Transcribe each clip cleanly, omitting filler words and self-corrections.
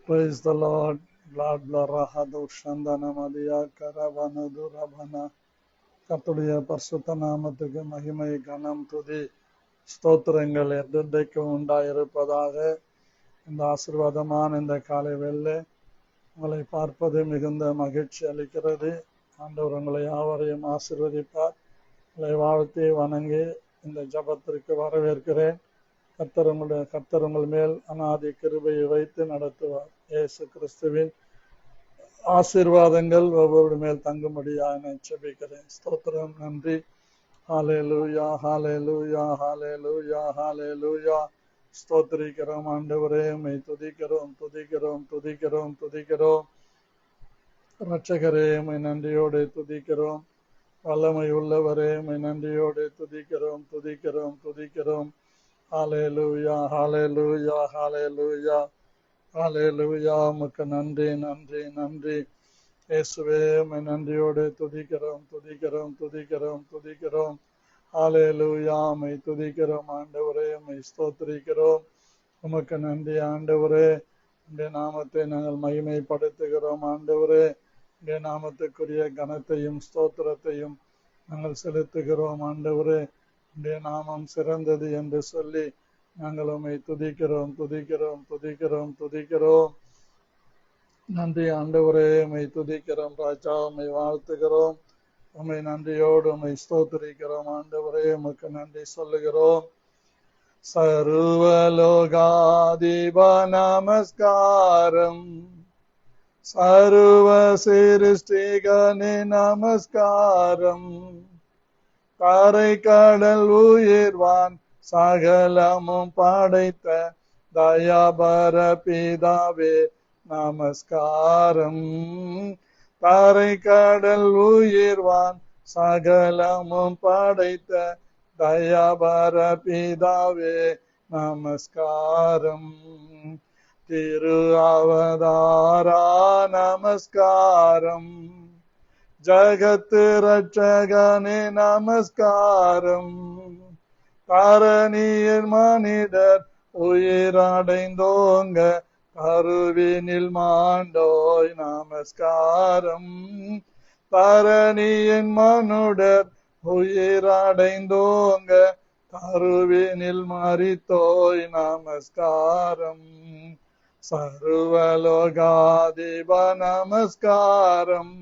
Praise the Lord. Lord Larahadu Shandana Madia Karavanadu Rabana கர்த்தருடைய பரிசுத்த நாமத்துக்கு மகிமை கனம் துதி ஸ்தோத்திரங்கள் என்றென்றைக்கும் உண்டாயிருப்பதாக. இந்த ஆசீர்வாதமான இந்த காலை வேளையிலே உங்களை பார்ப்பது மிகுந்த மகிழ்ச்சி அளிக்கிறது. ஆண்டவர் உங்களை யாவரையும் ஆசீர்வதிப்பார். உங்களை வாழ்த்தி வணங்கி இந்த ஜபத்திற்கு வரவேற்கிறேன். கர்த்தர் உங்கள் மேல் அநாதி கிருபையை வைத்து நடத்துவார். இயேசு கிறிஸ்துவின் ஆசீர்வாதங்கள் ஒவ்வொரு மேல் தங்கும்படியாக நான் ஜெபிக்கிறேன். ஸ்தோத்திரம், நன்றி. ஹல்லேலூயா, ஹல்லேலூயா, ஹல்லேலூயா, ஹல்லேலூயா. ஸ்தோத்திரிக்கிறோம் ஆண்டவரே, உம்மை துதிக்கிறோம், துதிக்கிறோம், துதிக்கிறோம், துதிக்கிறோம். இரட்சகரே, உம்மை நன்றியோடு துதிக்கிறோம். வல்லமை உள்ளவரே, உம்மை நன்றியோடு துதிக்கிறோம், துதிக்கிறோம், துதிக்கிறோம். ஹல்லேலூயா, ஹல்லேலூயா, ஹல்லேலூயா, ஹல்லேலூயா. உமக்கு நன்றி, நன்றி, நன்றி. இயேசுவே, உம்மை நன்றியோடு துதிக்கிறோம், துதிக்கிறோம், துதிக்கிறோம், துதிக்கிறோம். ஹல்லேலூயா, உம்மை துதிக்கிறோம் ஆண்டவரே, உம்மை ஸ்தோத்திரிக்கிறோம். உமக்கு நன்றி ஆண்டவரே. உம்முடைய நாமத்தை நாங்கள் மகிமைப்படுத்துகிறோம் ஆண்டவரே. உம்முடைய நாமத்துக்குரிய கனத்தையும் ஸ்தோத்திரத்தையும் நாங்கள் செலுத்துகிறோம் ஆண்டவரே. உம்முடைய நாமம் சிறந்தது என்று சொல்லி நாங்கள் உம்மை துதிக்கிறோம், துதிக்கிறோம், துதிக்கிறோம், துதிக்கிறோம். நன்றி ஆண்டவரே, உம்மை துதிக்கிறோம் ராஜா, உம்மை வாழ்த்துகிறோம். உம்மை நன்றியோடு உம்மை ஸ்தோத்திரிக்கிறோம் ஆண்டவரே. உமக்கு நன்றி சொல்லுகிறோம். சர்வலோகாதிப நமஸ்காரம், சர்வ சிருஷ்டிகனே நமஸ்காரம், கரை கடல் உயிர்வான் சகலமும் படைத்த தயாபர பிதாவே நமஸ்காரம், கரை கடல் உயிர்வான் சகலமும் படைத்த தயாபர பிதாவே நமஸ்காரம். திரு அவதாரா நமஸ்காரம், ஜகத்து ரட்சகனே நமஸ்காரம், காரணியர் மனிதர் உயிரடைந்தோங்க கருவினில் மாண்டோய் நமஸ்காரம், காரணியின் மனுடர் உயிரடைந்தோங்க கருவினில் மரித்தோய் நமஸ்காரம். சர்வலோகாதிப நமஸ்காரம்,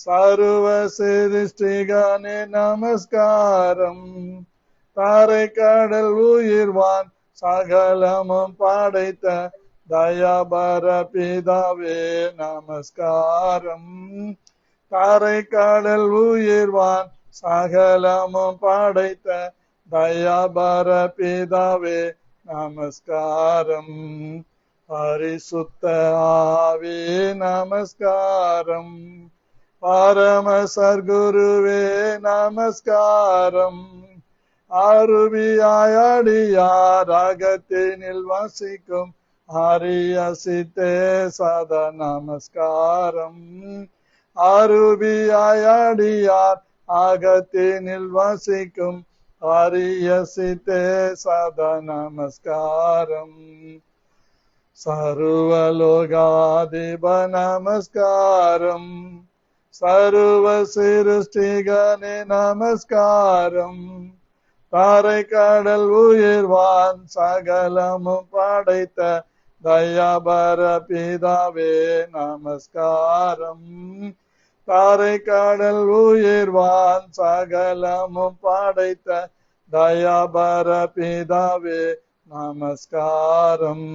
சர்வ சிருஷ்டிகனே நமஸ்காரம், கரை கடல் உயிர்வான் சகலமும் படைத்த தயாபர பிதாவே நமஸ்காரம், கரை கடல் உயிர்வான் சகலமும் படைத்த தயாபர பிதாவே நமஸ்காரம். பரிசுத்த ஆவி நமஸ்காரம், பரம சர்க்குருவே நமஸ்காரம், அருவியாயடியார் அகத்தினில் வசிக்கும் ஹரியசித்தே சதா நமஸ்காரம், அருவியாயடியார் அகத்தினில் வசிக்கும் ஹரியசித்தே சதா நமஸ்காரம். சர்வலோகாதிப நமஸ்காரம், சர்வ சிருஷ்டிகனே நமஸ்காரம், கரை கடல் உயிர்வான் சகலமும் படைத்த தயாபர பிதாவே நமஸ்காரம், கரை கடல் உயிர்வான் சகலமும் படைத்த தயாபர பிதாவே நமஸ்காரம்.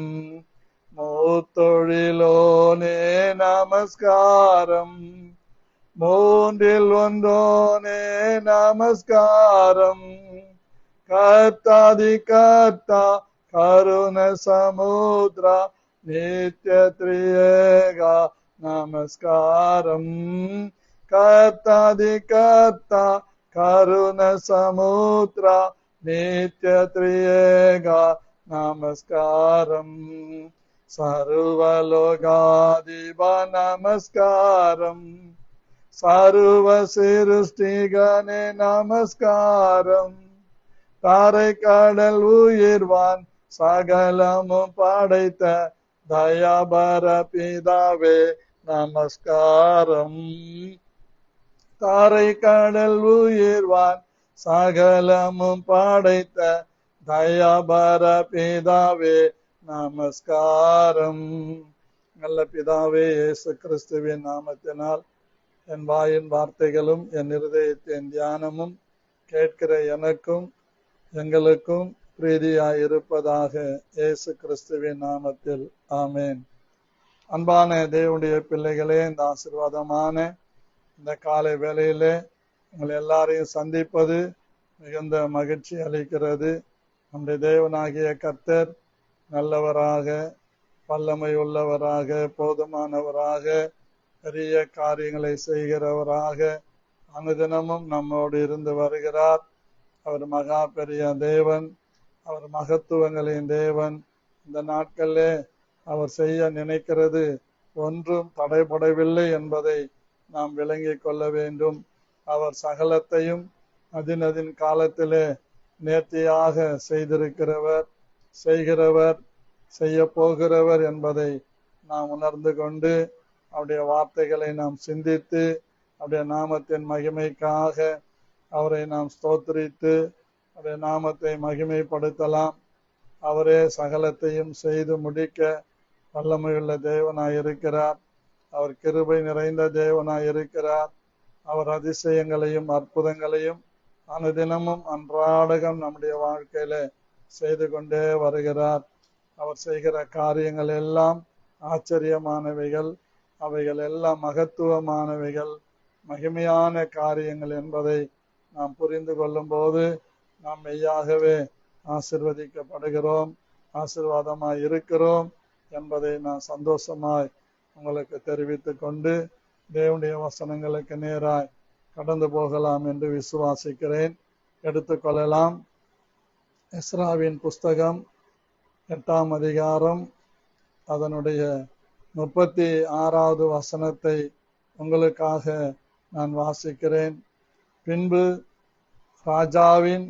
மூத்தொழிலோனே நமஸ்காரம், மூன்றில் ஒன்றோனே நமஸ்காரம், கர்த்தாதி கர்த்தா கருண சமுத்ரா நித்ய திரியேகா நமஸ்காரம், கர்த்தாதி கர்த்தா கருண சமுத்ரா நித்ய திரியேகா நமஸ்காரம். சர்வலோகாதிப நமஸ்காரம், சர்வ சிருஷ்டிகனே நமஸ்காரம், கரை கடல் உயிர்வான் சகலமும் படைத்த தயாபர பிதாவே நமஸ்காரம். தாரை கடல் உயிர்வான் சகலமும் படைத்த தயாபர பிதாவே நமஸ்காரம். நல்ல பிதாவே, இயேசு கிறிஸ்துவின் நாமத்தினால் என் வாயின் வார்த்தைகளும் என் இருதயத்தின் தியானமும் கேட்கிற எனக்கும் எங்களுக்கும் பிரீதியாயிருப்பதாக, இயேசு கிறிஸ்துவின் நாமத்தில் ஆமேன். அன்பான தேவனுடைய பிள்ளைகளே, இந்த ஆசீர்வாதமான இந்த காலை வேளையிலே உங்களை எல்லாரையும் சந்திப்பது மிகுந்த மகிழ்ச்சி அளிக்கிறது. நம்முடைய தேவனாகிய கர்த்தர் நல்லவராக, வல்லமை உள்ளவராக, போதுமானவராக, பெரிய காரியங்களை செய்கிறவராக அனுதினமும் நம்மோடு இருந்து வருகிறார். அவர் மகா பெரிய தேவன், அவர் மகத்துவங்களின் தேவன். இந்த நாட்களிலே அவர் செய்ய நினைக்கிறது ஒன்றும் தடைபடவில்லை என்பதை நாம் விளங்கிக் கொள்ள வேண்டும். அவர் சகலத்தையும் அதின் காலத்திலே நேர்த்தியாக செய்திருக்கிறவர், செய்கிறவர், செய்ய போகிறவர் என்பதை நாம் உணர்ந்து கொண்டு அவருடைய வார்த்தைகளை நாம் சிந்தித்து அவருடைய நாமத்தின் மகிமைக்காக அவரை நாம் ஸ்தோத்திரித்து அவருடைய நாமத்தை மகிமைப்படுத்தலாம். அவரே சகலத்தையும் செய்து முடிக்க வல்லமையுள்ள தேவனாய் இருக்கிறார். அவர் கிருபை நிறைந்த தேவனாய் இருக்கிறார். அவர் அதிசயங்களையும் அற்புதங்களையும் அனுதினமும் அன்றாடகம் நம்முடைய வாழ்க்கையில செய்து கொண்டே வருகிறார். அவர் செய்கிற காரியங்கள் எல்லாம் ஆச்சரியமானவைகள், அவைகள் எல்லாம் மகத்துவமானவைகள், மகிமையான காரியங்கள் என்பதை நாம் புரிந்து கொள்ளும் போது நாம் மெய்யாகவே ஆசீர்வதிக்கப்படுகிறோம், ஆசீர்வாதமாய் இருக்கிறோம் என்பதை நான் சந்தோஷமாய் உங்களுக்கு தெரிவித்துக் கொண்டு தேவனுடைய வசனங்களுக்கு நேராய் கடந்து போகலாம் என்று விசுவாசிக்கிறேன். எடுத்துக்கொள்ளலாம். எஸ்ராவின் புஸ்தகம் 8ஆம் அதிகாரம் அதனுடைய 36வது வசனத்தை உங்களுக்காக நான் வாசிக்கிறேன். பின்பு ராஜாவின்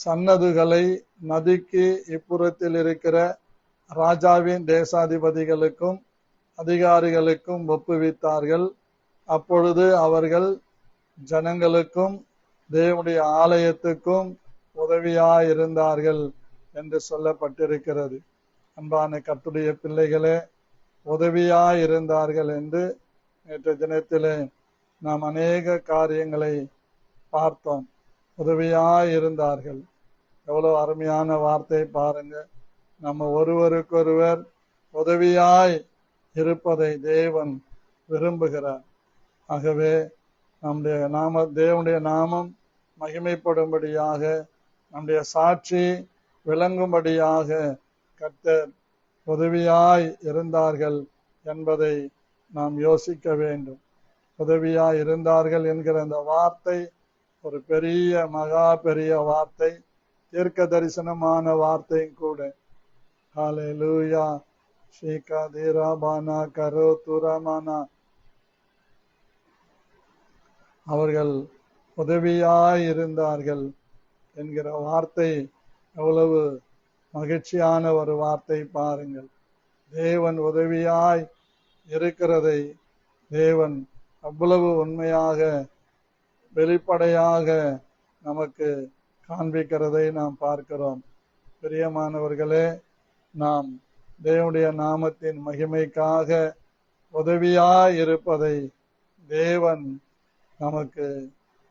சன்னதுகளை நதிக்கு இப்புறத்தில் இருக்கிற ராஜாவின் தேசாதிபதிகளுக்கும் அதிகாரிகளுக்கும் ஒப்புவித்தார்கள். அப்பொழுது அவர்கள் ஜனங்களுக்கும் தேவனுடைய ஆலயத்துக்கும் உதவியாயிருந்தார்கள் என்று சொல்லப்பட்டிருக்கிறது. அன்பான கர்த்தருடைய பிள்ளைகளே, உதவியாயிருந்தார்கள் என்று நேற்று தினத்திலே நாம் அநேக காரியங்களை பார்த்தோம். உதவியாயிருந்தார்கள், எவ்வளவு அருமையான வார்த்தை பாருங்க. நம்ம ஒருவருக்கொருவர் உதவியாய் இருப்பதை தேவன் விரும்புகிறார். ஆகவே நம்முடைய தேவனுடைய நாமம் மகிமைப்படும்படியாக, நம்முடைய சாட்சி விளங்கும்படியாக கர்த்தர் உதவியாய் இருந்தார்கள் என்பதை நாம் யோசிக்க வேண்டும். உதவியாய் இருந்தார்கள் என்கிற அந்த வார்த்தை ஒரு பெரிய மகா பெரிய வார்த்தை, தீர்க்க தரிசனமான வார்த்தையும் கூட. ஹல்லேலூயா. ஷீகா தீராபானா கரோ துரமானா. அவர்கள் உதவியாய் இருந்தார்கள் என்கிற வார்த்தை எவ்வளவு மகிழ்ச்சியான ஒரு வார்த்தை பாருங்கள். தேவன் உதவியாய் இருக்கிறதை தேவன் அவ்வளவு உண்மையாக வெளிப்படையாக நமக்கு காண்பிக்கிறதை நாம் பார்க்கிறோம். பிரியமானவர்களே, நாம் தேவனுடைய நாமத்தின் மகிமைக்காக உதவியாய் இருப்பதை தேவன் நமக்கு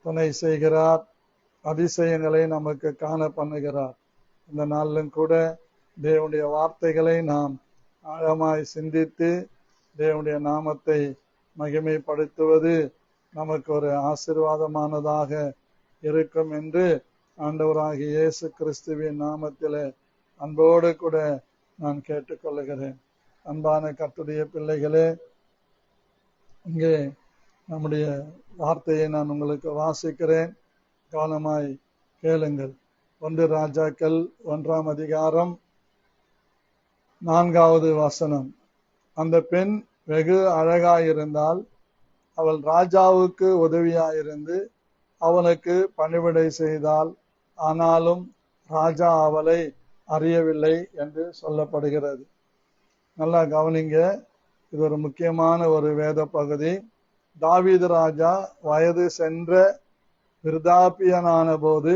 துணை செய்கிறார், அதிசயங்களை நமக்கு காண பண்ணுகிறார். இந்த நாளிலும் கூட தேவனுடைய வார்த்தைகளை நாம் ஆழமாய் சிந்தித்து தேவனுடைய நாமத்தை மகிமைப்படுத்துவது நமக்கு ஒரு ஆசீர்வாதமானதாக இருக்கும் என்று ஆண்டவராகிய இயேசு கிறிஸ்துவின் நாமத்திலே அன்போடு கூட நான் கேட்டுக்கொள்கிறேன். அன்பான கர்த்தருடைய பிள்ளைகளே, இங்கே நம்முடைய வார்த்தையை நான் உங்களுக்கு வாசிக்கிறேன், கவனமாய் கேளுங்கள். 1 ராஜாக்கள் 1ஆம் அதிகாரம் 4வது வசனம். அந்த பெண் வெகு அழகாயிருந்தால், அவள் ராஜாவுக்கு உதவியாயிருந்து அவனுக்கு பணிவிடை செய்தாள். ஆனாலும் ராஜா அவளை அறியவில்லை என்று சொல்லப்படுகிறது. நல்லா கவனிங்க, இது ஒரு முக்கியமான ஒரு வேத பகுதி. தாவீது ராஜா வயது சென்ற விருதாப்பியனான போது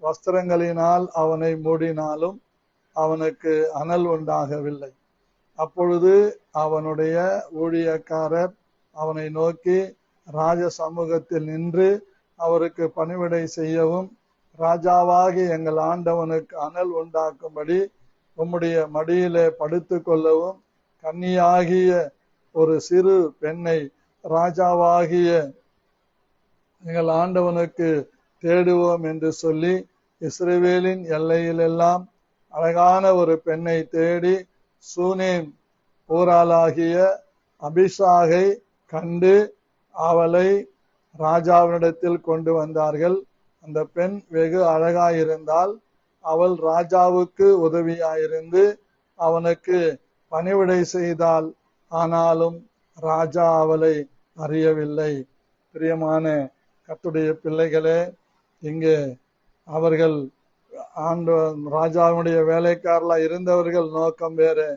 வஸ்திரங்களினால் அவனை மூடினாலும் அவனுக்கு அனல் உண்டாகவில்லை. அப்பொழுது அவனுடைய ஊழியக்காரர் அவனை நோக்கி, ராஜ சமூகத்தில் நின்று அவருக்கு பணிவிடை செய்யவும் ராஜாவாகி எங்கள் ஆண்டவனுக்கு அனல் உண்டாக்கும்படி உம்முடைய மடியிலே படுத்து கொள்ளவும் கன்னியாகிய ஒரு சிறு பெண்ணை ராஜாவாகிய எங்கள் ஆண்டவனுக்கு தேடுவோம் என்று சொல்லி இஸ்ரவேலின் எல்லையிலெல்லாம் அழகான ஒரு பெண்ணை தேடி சூனேம் ஊராளாகிய அபிஷாகை கண்டு அவளை ராஜாவினிடத்தில் கொண்டு வந்தார்கள். அந்த பெண் வெகு அழகாயிருந்தால் அவள் ராஜாவுக்கு உதவியாயிருந்து அவனுக்கு பணிவிடை செய்தாள். ஆனாலும் ராஜா அவளை அறியவில்லை. பிரியமான கர்த்தருடைய பிள்ளைகளே, இங்கே அவர்கள் ராஜாவுடைய வேலைக்காரலா இருந்தவர்கள் நோக்கம் வேறு.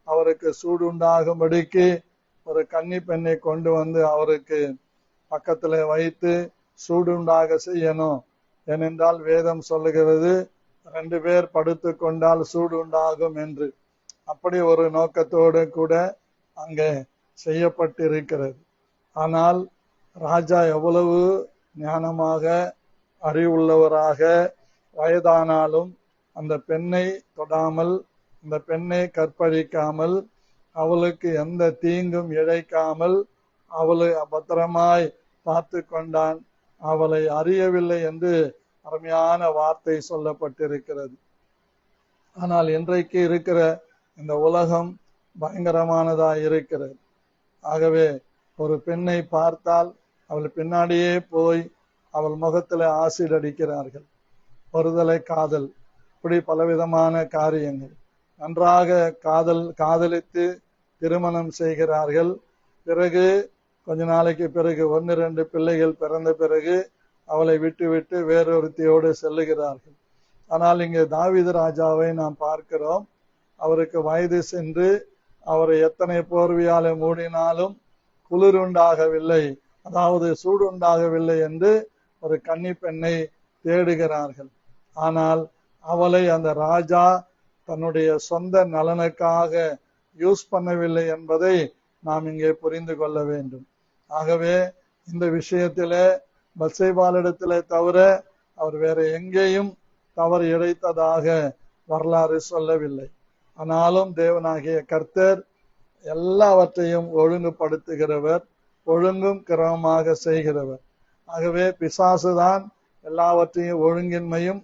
அவருக்கு சூடு உண்டாகும்படிக்கு ஒரு கன்னி பெண்ணை கொண்டு வந்து அவருக்கு பக்கத்துல வைத்து சூடு உண்டாக செய்யணும். ஏனென்றால் வேதம் சொல்லுகிறது 2 பேர் படுத்து கொண்டால் சூடு உண்டாகும் என்று. அப்படி ஒரு நோக்கத்தோடு கூட அங்கே செய்யப்பட்டிருக்கிறது. ஆனால் ராஜா எவ்வளவு ஞானமாக அறிவுள்ளவராக வயதானாலும் அந்த பெண்ணை தொடாமல், அந்த பெண்ணை கற்பழிக்காமல், அவளுக்கு எந்த தீங்கும் இழைக்காமல் அவளை பத்திரமாய் பார்த்து கொண்டான். அவளை அறியவில்லை என்று அருமையான வார்த்தை சொல்லப்பட்டிருக்கிறது. ஆனால் இன்றைக்கு இருக்கிற இந்த உலகம் பயங்கரமானதா இருக்கிறது. ஆகவே ஒரு பெண்ணை பார்த்தால் அவள் பின்னாடியே போய் அவள் முகத்துல ஆசிட் அடிக்கிறார்கள். ஒருதலை காதல், இப்படி பலவிதமான காரியங்கள். நன்றாக காதலித்து திருமணம் செய்கிறார்கள். பிறகு கொஞ்ச நாளைக்கு பிறகு 1-2 பிள்ளைகள் பிறந்த பிறகு அவளை விட்டு வேறொருத்தியோடு செல்லுகிறார்கள். ஆனால் இங்கே தாவீது ராஜாவை நாம் பார்க்கிறோம். அவருக்கு வயது சென்று அவரை எத்தனை போர்வையால மூடினாலும் குளிர் உண்டாகவில்லை, அதாவது சூடு உண்டாகவில்லை என்று ஒரு கன்னி பெண்ணை தேடுகிறார்கள். ஆனால் அவளை அந்த ராஜா தன்னுடைய சொந்த நலனுக்காக யூஸ் பண்ணவில்லை என்பதை நாம் இங்கே புரிந்து கொள்ள வேண்டும். ஆகவே இந்த விஷயத்திலே பத்சேபாளிடத்திலே தவிர அவர் வேற எங்கேயும் தவறு இழைத்ததாக வரலாறு சொல்லவில்லை. ஆனாலும் தேவனாகிய கர்த்தர் எல்லாவற்றையும் ஒழுங்குபடுத்துகிறவர், ஒழுங்கும் கிரமமாக செய்கிறவர். ஆகவே பிசாசுதான் எல்லாவற்றையும் ஒழுங்கின்மையும்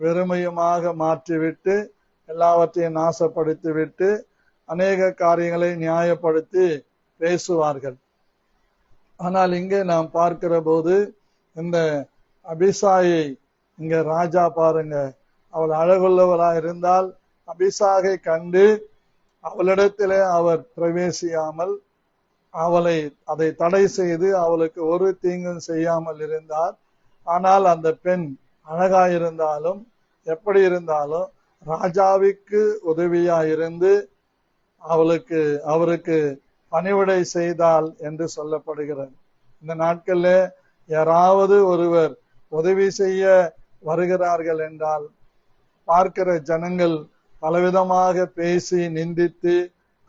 வெறுமையுமாக மாற்றிவிட்டு எல்லாவற்றையும் நாசப்படுத்திவிட்டு அநேக காரியங்களை நியாயப்படுத்தி பேசுவார்கள். ஆனால் இங்கே நாம் பார்க்கிற போது இந்த அபிசாயை இங்க ராஜா பாருங்க, அவள் அழகுள்ளவராக இருந்தால் அபிசாகை கண்டு அவளிடத்திலே அவர் பிரவேசியாமல் அதை தடை செய்து அவளுக்கு ஒரு தீங்கும் செய்யாமல் இருந்தார். ஆனால் அந்த பெண் அழகாயிருந்தாலும் எப்படி இருந்தாலும் ராஜாவுக்கு உதவியாயிருந்து அவருக்கு பணிவிடை செய்தால் என்று சொல்லப்படுகிறது. இந்த நாட்கள்ல யாராவது ஒருவர் உதவி செய்ய வருகிறார்கள் என்றால் பார்க்கிற ஜனங்கள் பலவிதமாக பேசி நிந்தித்து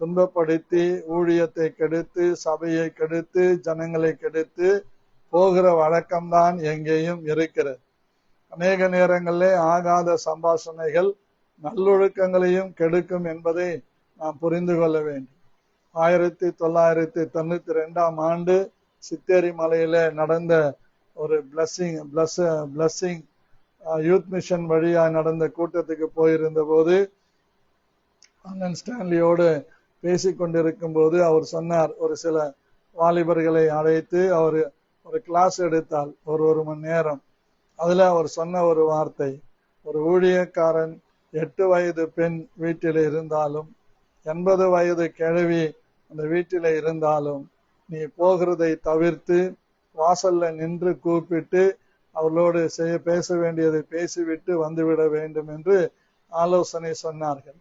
துன்பப்படுத்தி ஊழியத்தை கெடுத்து சபையை கெடுத்து ஜனங்களை கெடுத்து போகிற வழக்கம்தான் எங்கேயும் இருக்கிறது. அநேக நேரங்களிலே ஆகாத சம்பாஷணைகள் நல்லொழுக்கங்களையும் கெடுக்கும் என்பதை நாம் புரிந்து கொள்ள வேண்டும். 1992ஆம் ஆண்டு சித்தேரி மலையில நடந்த ஒரு பிளஸ்ஸிங் யூத் மிஷன் வழியா நடந்த கூட்டத்துக்கு போயிருந்த போது அண்ணன் ஸ்டான்லியோடு பேசிக்கொண்டிருக்கும் போது அவர் சொன்னார், ஒரு சில வாலிபர்களை அழைத்து அவர் ஒரு கிளாஸ் எடுத்தால் ஒரு மணி நேரம். அதுல அவர் சொன்ன ஒரு வார்த்தை, ஒரு ஊழியக்காரன் 8 வயது பெண் வீட்டில் இருந்தாலும் 80 வயது கிழவி அந்த வீட்டில இருந்தாலும் நீ போகிறதை தவிர்த்து வாசல்ல நின்று கூப்பிட்டு அவளோடு பேச வேண்டியதை பேசிவிட்டு வந்துவிட வேண்டும் என்று ஆலோசனை சொன்னார்கள்.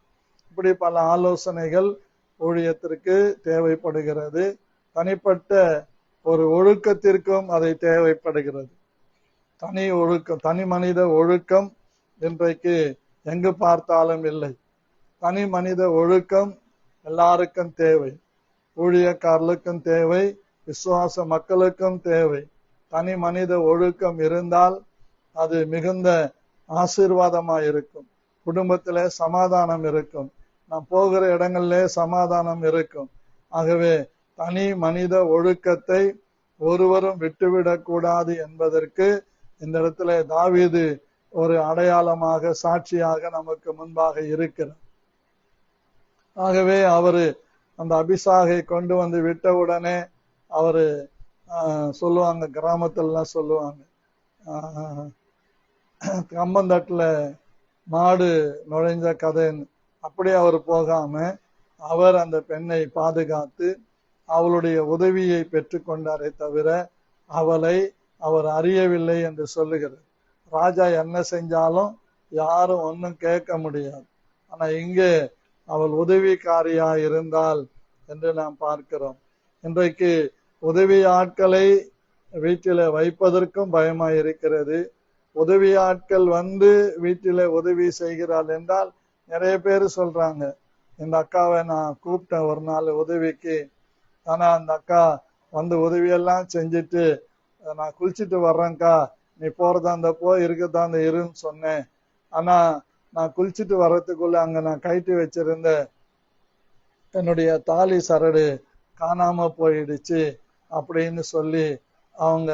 இப்படி பல ஆலோசனைகள் ஊழியத்திற்கு தேவைப்படுகிறது. தனிப்பட்ட ஒரு ஒழுக்கத்திற்கும் அதை தேவைப்படுகிறது. தனி ஒழுக்கம், தனி மனித ஒழுக்கம் இன்றைக்கு எங்கு பார்த்தாலும் இல்லை. தனி மனித ஒழுக்கம் எல்லாருக்கும் தேவை. ஊழியக்காரர்களுக்கும் தேவை, விசுவாச மக்களுக்கும் தேவை. தனி மனித ஒழுக்கம் இருந்தால் அது மிகுந்த ஆசீர்வாதமா இருக்கும். குடும்பத்திலே சமாதானம் இருக்கும். நாம் போகிற இடங்களிலே சமாதானம் இருக்கும். ஆகவே தனி மனித ஒழுக்கத்தை ஒருவரும் விட்டுவிடக் கூடாது என்பதற்கு இந்த இடத்துல தாவீது ஒரு அடையாளமாக, சாட்சியாக நமக்கு முன்பாக இருக்கிறார். ஆகவே அவரு அந்த அபிஷாகை கொண்டு வந்து விட்டவுடனே அவரு சொல்லுவாங்க, கிராமத்திலாம் சொல்லுவாங்க, கம்பந்தட்டுல மாடு நுழைஞ்ச கதைன்னு. அப்படியே அவர் போகாம அவர் அந்த பெண்ணை பாதுகாத்து அவளுடைய உதவியை பெற்றுக்கொண்டாரே தவிர அவளை அவர் அறியவில்லை என்று சொல்லுகிறார். ராஜா என்ன செஞ்சாலும் யாரும் ஒன்னும் கேட்க முடியாது. ஆனா இங்கே அவள் உதவிக்காரியா இருந்தால் என்று நாம் பார்க்கிறோம். இன்றைக்கு உதவி ஆட்களை வீட்டில வைப்பதற்கும் பயமாய் இருக்கிறது. உதவி ஆட்கள் வந்து வீட்டில உதவி செய்கிறாள் என்றால் நிறைய பேர் சொல்றாங்க, இந்த அக்காவை நான் கூப்பிட்டேன் ஒரு நாள் உதவிக்கு, ஆனா அந்த அக்கா வந்து உதவியெல்லாம் செஞ்சுட்டு நான் குளிச்சுட்டு வர்றேன்க்கா, நீ போறதா அந்த போய் இருக்கதா அந்த இருன்னு சொன்னேன். ஆனா நான் குளிச்சுட்டு வர்றதுக்குள்ள அங்க நான் கைட்டு வச்சிருந்த என்னுடைய தாலி சரடு காணாம போயிடுச்சு அப்படின்னு சொல்லி அவங்க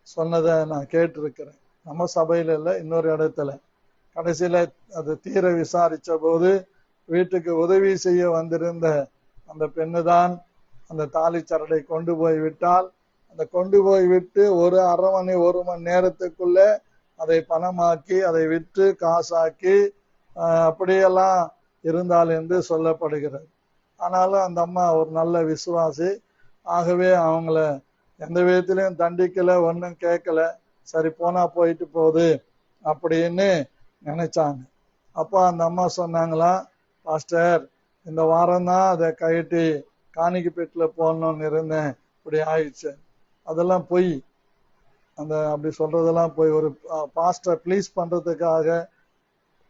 சொன்னதை நான் கேட்டிருக்கிறேன். நம்ம சபையில இல்ல, இன்னொரு இடத்துல. கடைசியில அது தீர விசாரிச்ச போது வீட்டுக்கு உதவி செய்ய வந்திருந்த அந்த பெண்ணுதான் அந்த தாலி சரடை கொண்டு போய் விட்டால், அந்த கொண்டு போய் விட்டு ஒரு மணி நேரத்துக்குள்ள அதை பணமாக்கி அதை விற்று காசாக்கி அப்படியெல்லாம் இருந்தால் என்று சொல்லப்படுகிறது. ஆனாலும் அந்த அம்மா ஒரு நல்ல விசுவாசி. ஆகவே அவங்கள எந்த விதத்திலையும் தண்டிக்கல, ஒன்னும் கேட்கல. சரி போனா போயிட்டு போகுது அப்படின்னு நினைச்சாங்க. அப்போ அந்த அம்மா சொன்னாங்களா, பாஸ்டர் இந்த வாரம் தான் அதை கைட்டி காணிக்கை பெட்டில போடணும்னு இருந்தேன், இப்படி ஆயிடுச்சு. அதெல்லாம் பொய். அந்த அப்படி சொல்றதெல்லாம் போய் ஒரு பாஸ்டர் ப்ளீஸ் பண்றதுக்காக,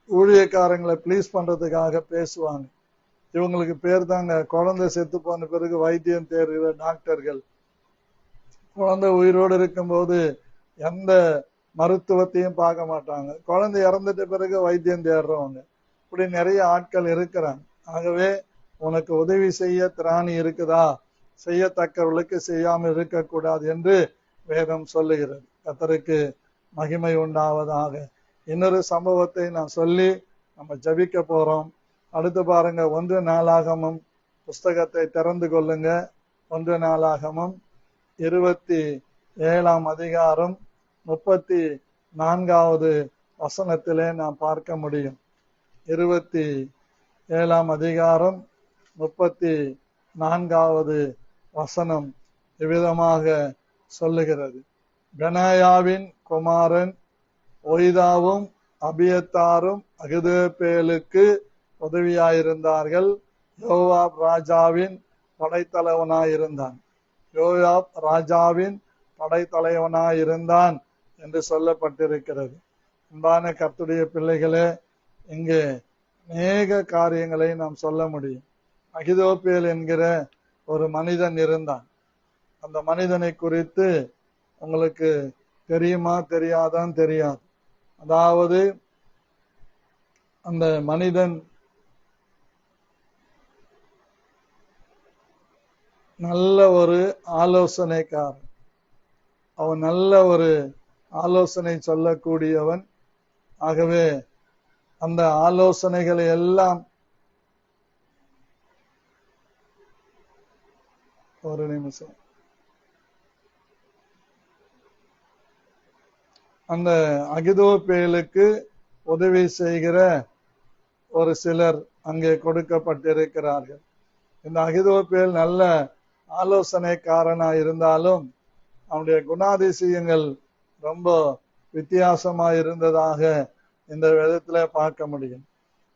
ஊழியக்காரங்களை ப்ளீஸ் பண்றதுக்காக பேசுவாங்க. இவங்களுக்கு பேர் தாங்க குழந்தை செத்து போன பிறகு வைத்தியம் தேடுகிற டாக்டர்கள். குழந்தை உயிரோடு இருக்கும்போது எந்த மருத்துவத்தையும் பார்க்க மாட்டாங்க. குழந்தை இறந்துட்ட பிறகு வைத்தியம் தேடுறவங்க. இப்படி நிறைய ஆட்கள் இருக்கிறாங்க. ஆகவே உனக்கு உதவி செய்ய திராணி இருக்குதா, செய்யத்தக்கவர்களுக்கு செய்யாமல் இருக்கக்கூடாது என்று வேதம் சொல்லுகிறது. கர்த்தருக்கு மகிமை உண்டாவதாக. இன்னொரு சம்பவத்தை நான் சொல்லி நம்ம ஜபிக்க போறோம். அடுத்து பாருங்க, 1 நாளாகமம் புஸ்தகத்தை திறந்து கொள்ளுங்க. 1 நாளாகமம் 27ஆம் அதிகாரம் 34வது வசனத்திலே நாம் பார்க்க முடியும். 27ஆம் அதிகாரம் 34வது வசனம் இவ்விதமாக சொல்லுகிறது. பெனாயாவின் குமாரன் ஒய்தாவும் அபியத்தாரும் அகிதோப்பேலுக்கு உதவியாயிருந்தார்கள். யோவாப் ராஜாவின் படைத்தலைவனாயிருந்தான். யோவாப் ராஜாவின் படைத்தலைவனாயிருந்தான் என்று சொல்லப்பட்டிருக்கிறது. அன்பான கர்த்தருடைய பிள்ளைகளே, இங்கே அநேக காரியங்களை நாம் சொல்ல முடியும். அகிதோப்பேல் என்கிற ஒரு மனிதன் இருந்தான். அந்த மனிதனை குறித்து உங்களுக்கு தெரியுமா தெரியாதான் தெரியாது. அதாவது அந்த மனிதன் நல்ல ஒரு ஆலோசனைக்காரன். அவன் நல்ல ஒரு ஆலோசனை சொல்லக்கூடியவன். ஆகவே அந்த ஆலோசனைகளை எல்லாம் ஒரு நிமிஷம், அந்த அகிதோப்பேலுக்கு உதவி செய்கிற ஒரு சிலர் அங்கே கொடுக்கப்பட்டிருக்கிறார்கள். இந்த அகிதோப்பேல் நல்ல ஆலோசனைக்காரனா இருந்தாலும் அவனுடைய குணாதிசயங்கள் ரொம்ப வித்தியாசமா இருந்ததாக இந்த விதத்துல பார்க்க முடியும்.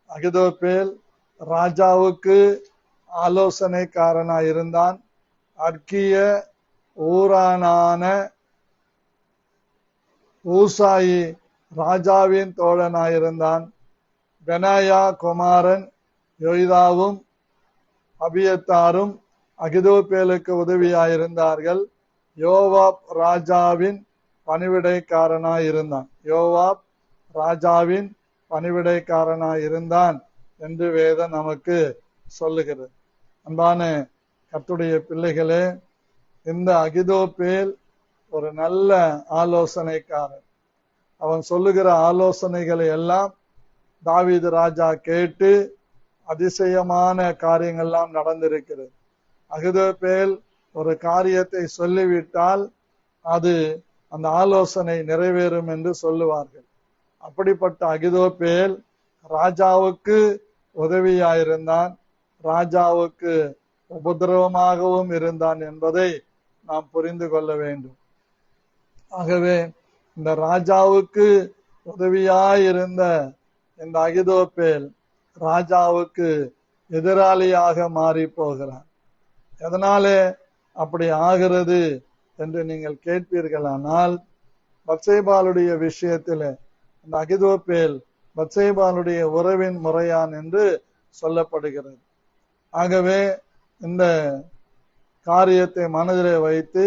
அகிதோப்பேல் ராஜாவுக்கு ஆலோசனைக்காரனாய் இருந்தான். அற்கிய ஊரானான ஊசாயி ராஜாவின் தோழனாயிருந்தான். பெனாயா குமாரன் யோய்தாவும் அபியத்தாரும் அகிதோப்பேலுக்கு உதவியாயிருந்தார்கள். யோவாப் ராஜாவின் பணிவிடைக்காரனாயிருந்தான். யோவாப் ராஜாவின் பணிவிடைக்காரனாயிருந்தான் என்று வேதம் நமக்கு சொல்லுகிறது. அன்பான கர்த்தருடைய பிள்ளைகளே, இந்த அகிதோப்பேல் ஒரு நல்ல ஆலோசனைக்காரன். அவன் சொல்லுகிற ஆலோசனைகளை எல்லாம் தாவீது ராஜா கேட்டு அதிசயமான காரியங்கள்லாம் நடந்திருக்கிறது. அகிதோப்பேல் ஒரு காரியத்தை சொல்லிவிட்டால் அது அந்த ஆலோசனை நிறைவேறும் என்று சொல்லுவார்கள். அப்படிப்பட்ட அகிதோப்பேல் ராஜாவுக்கு உதவியாயிருந்தான், ராஜாவுக்கு உபதிரவமாகவும் இருந்தான் என்பதை நாம் புரிந்து கொள்ள வேண்டும். ஆகவே இந்த ராஜாவுக்கு உதவியாயிருந்த இந்த அகிதோப்பேல் ராஜாவுக்கு எதிராளியாக மாறி போகிறார். எதனாலே அப்படி ஆகிறது என்று நீங்கள் கேட்பீர்களானால், பத்சேபாளுடைய விஷயத்தில் இந்த அகிதோப்பேல் பத்சேபாளுடைய உறவின் முறையான் என்று சொல்லப்படுகிறது. ஆகவே இந்த காரியத்தை மனதிலே வைத்து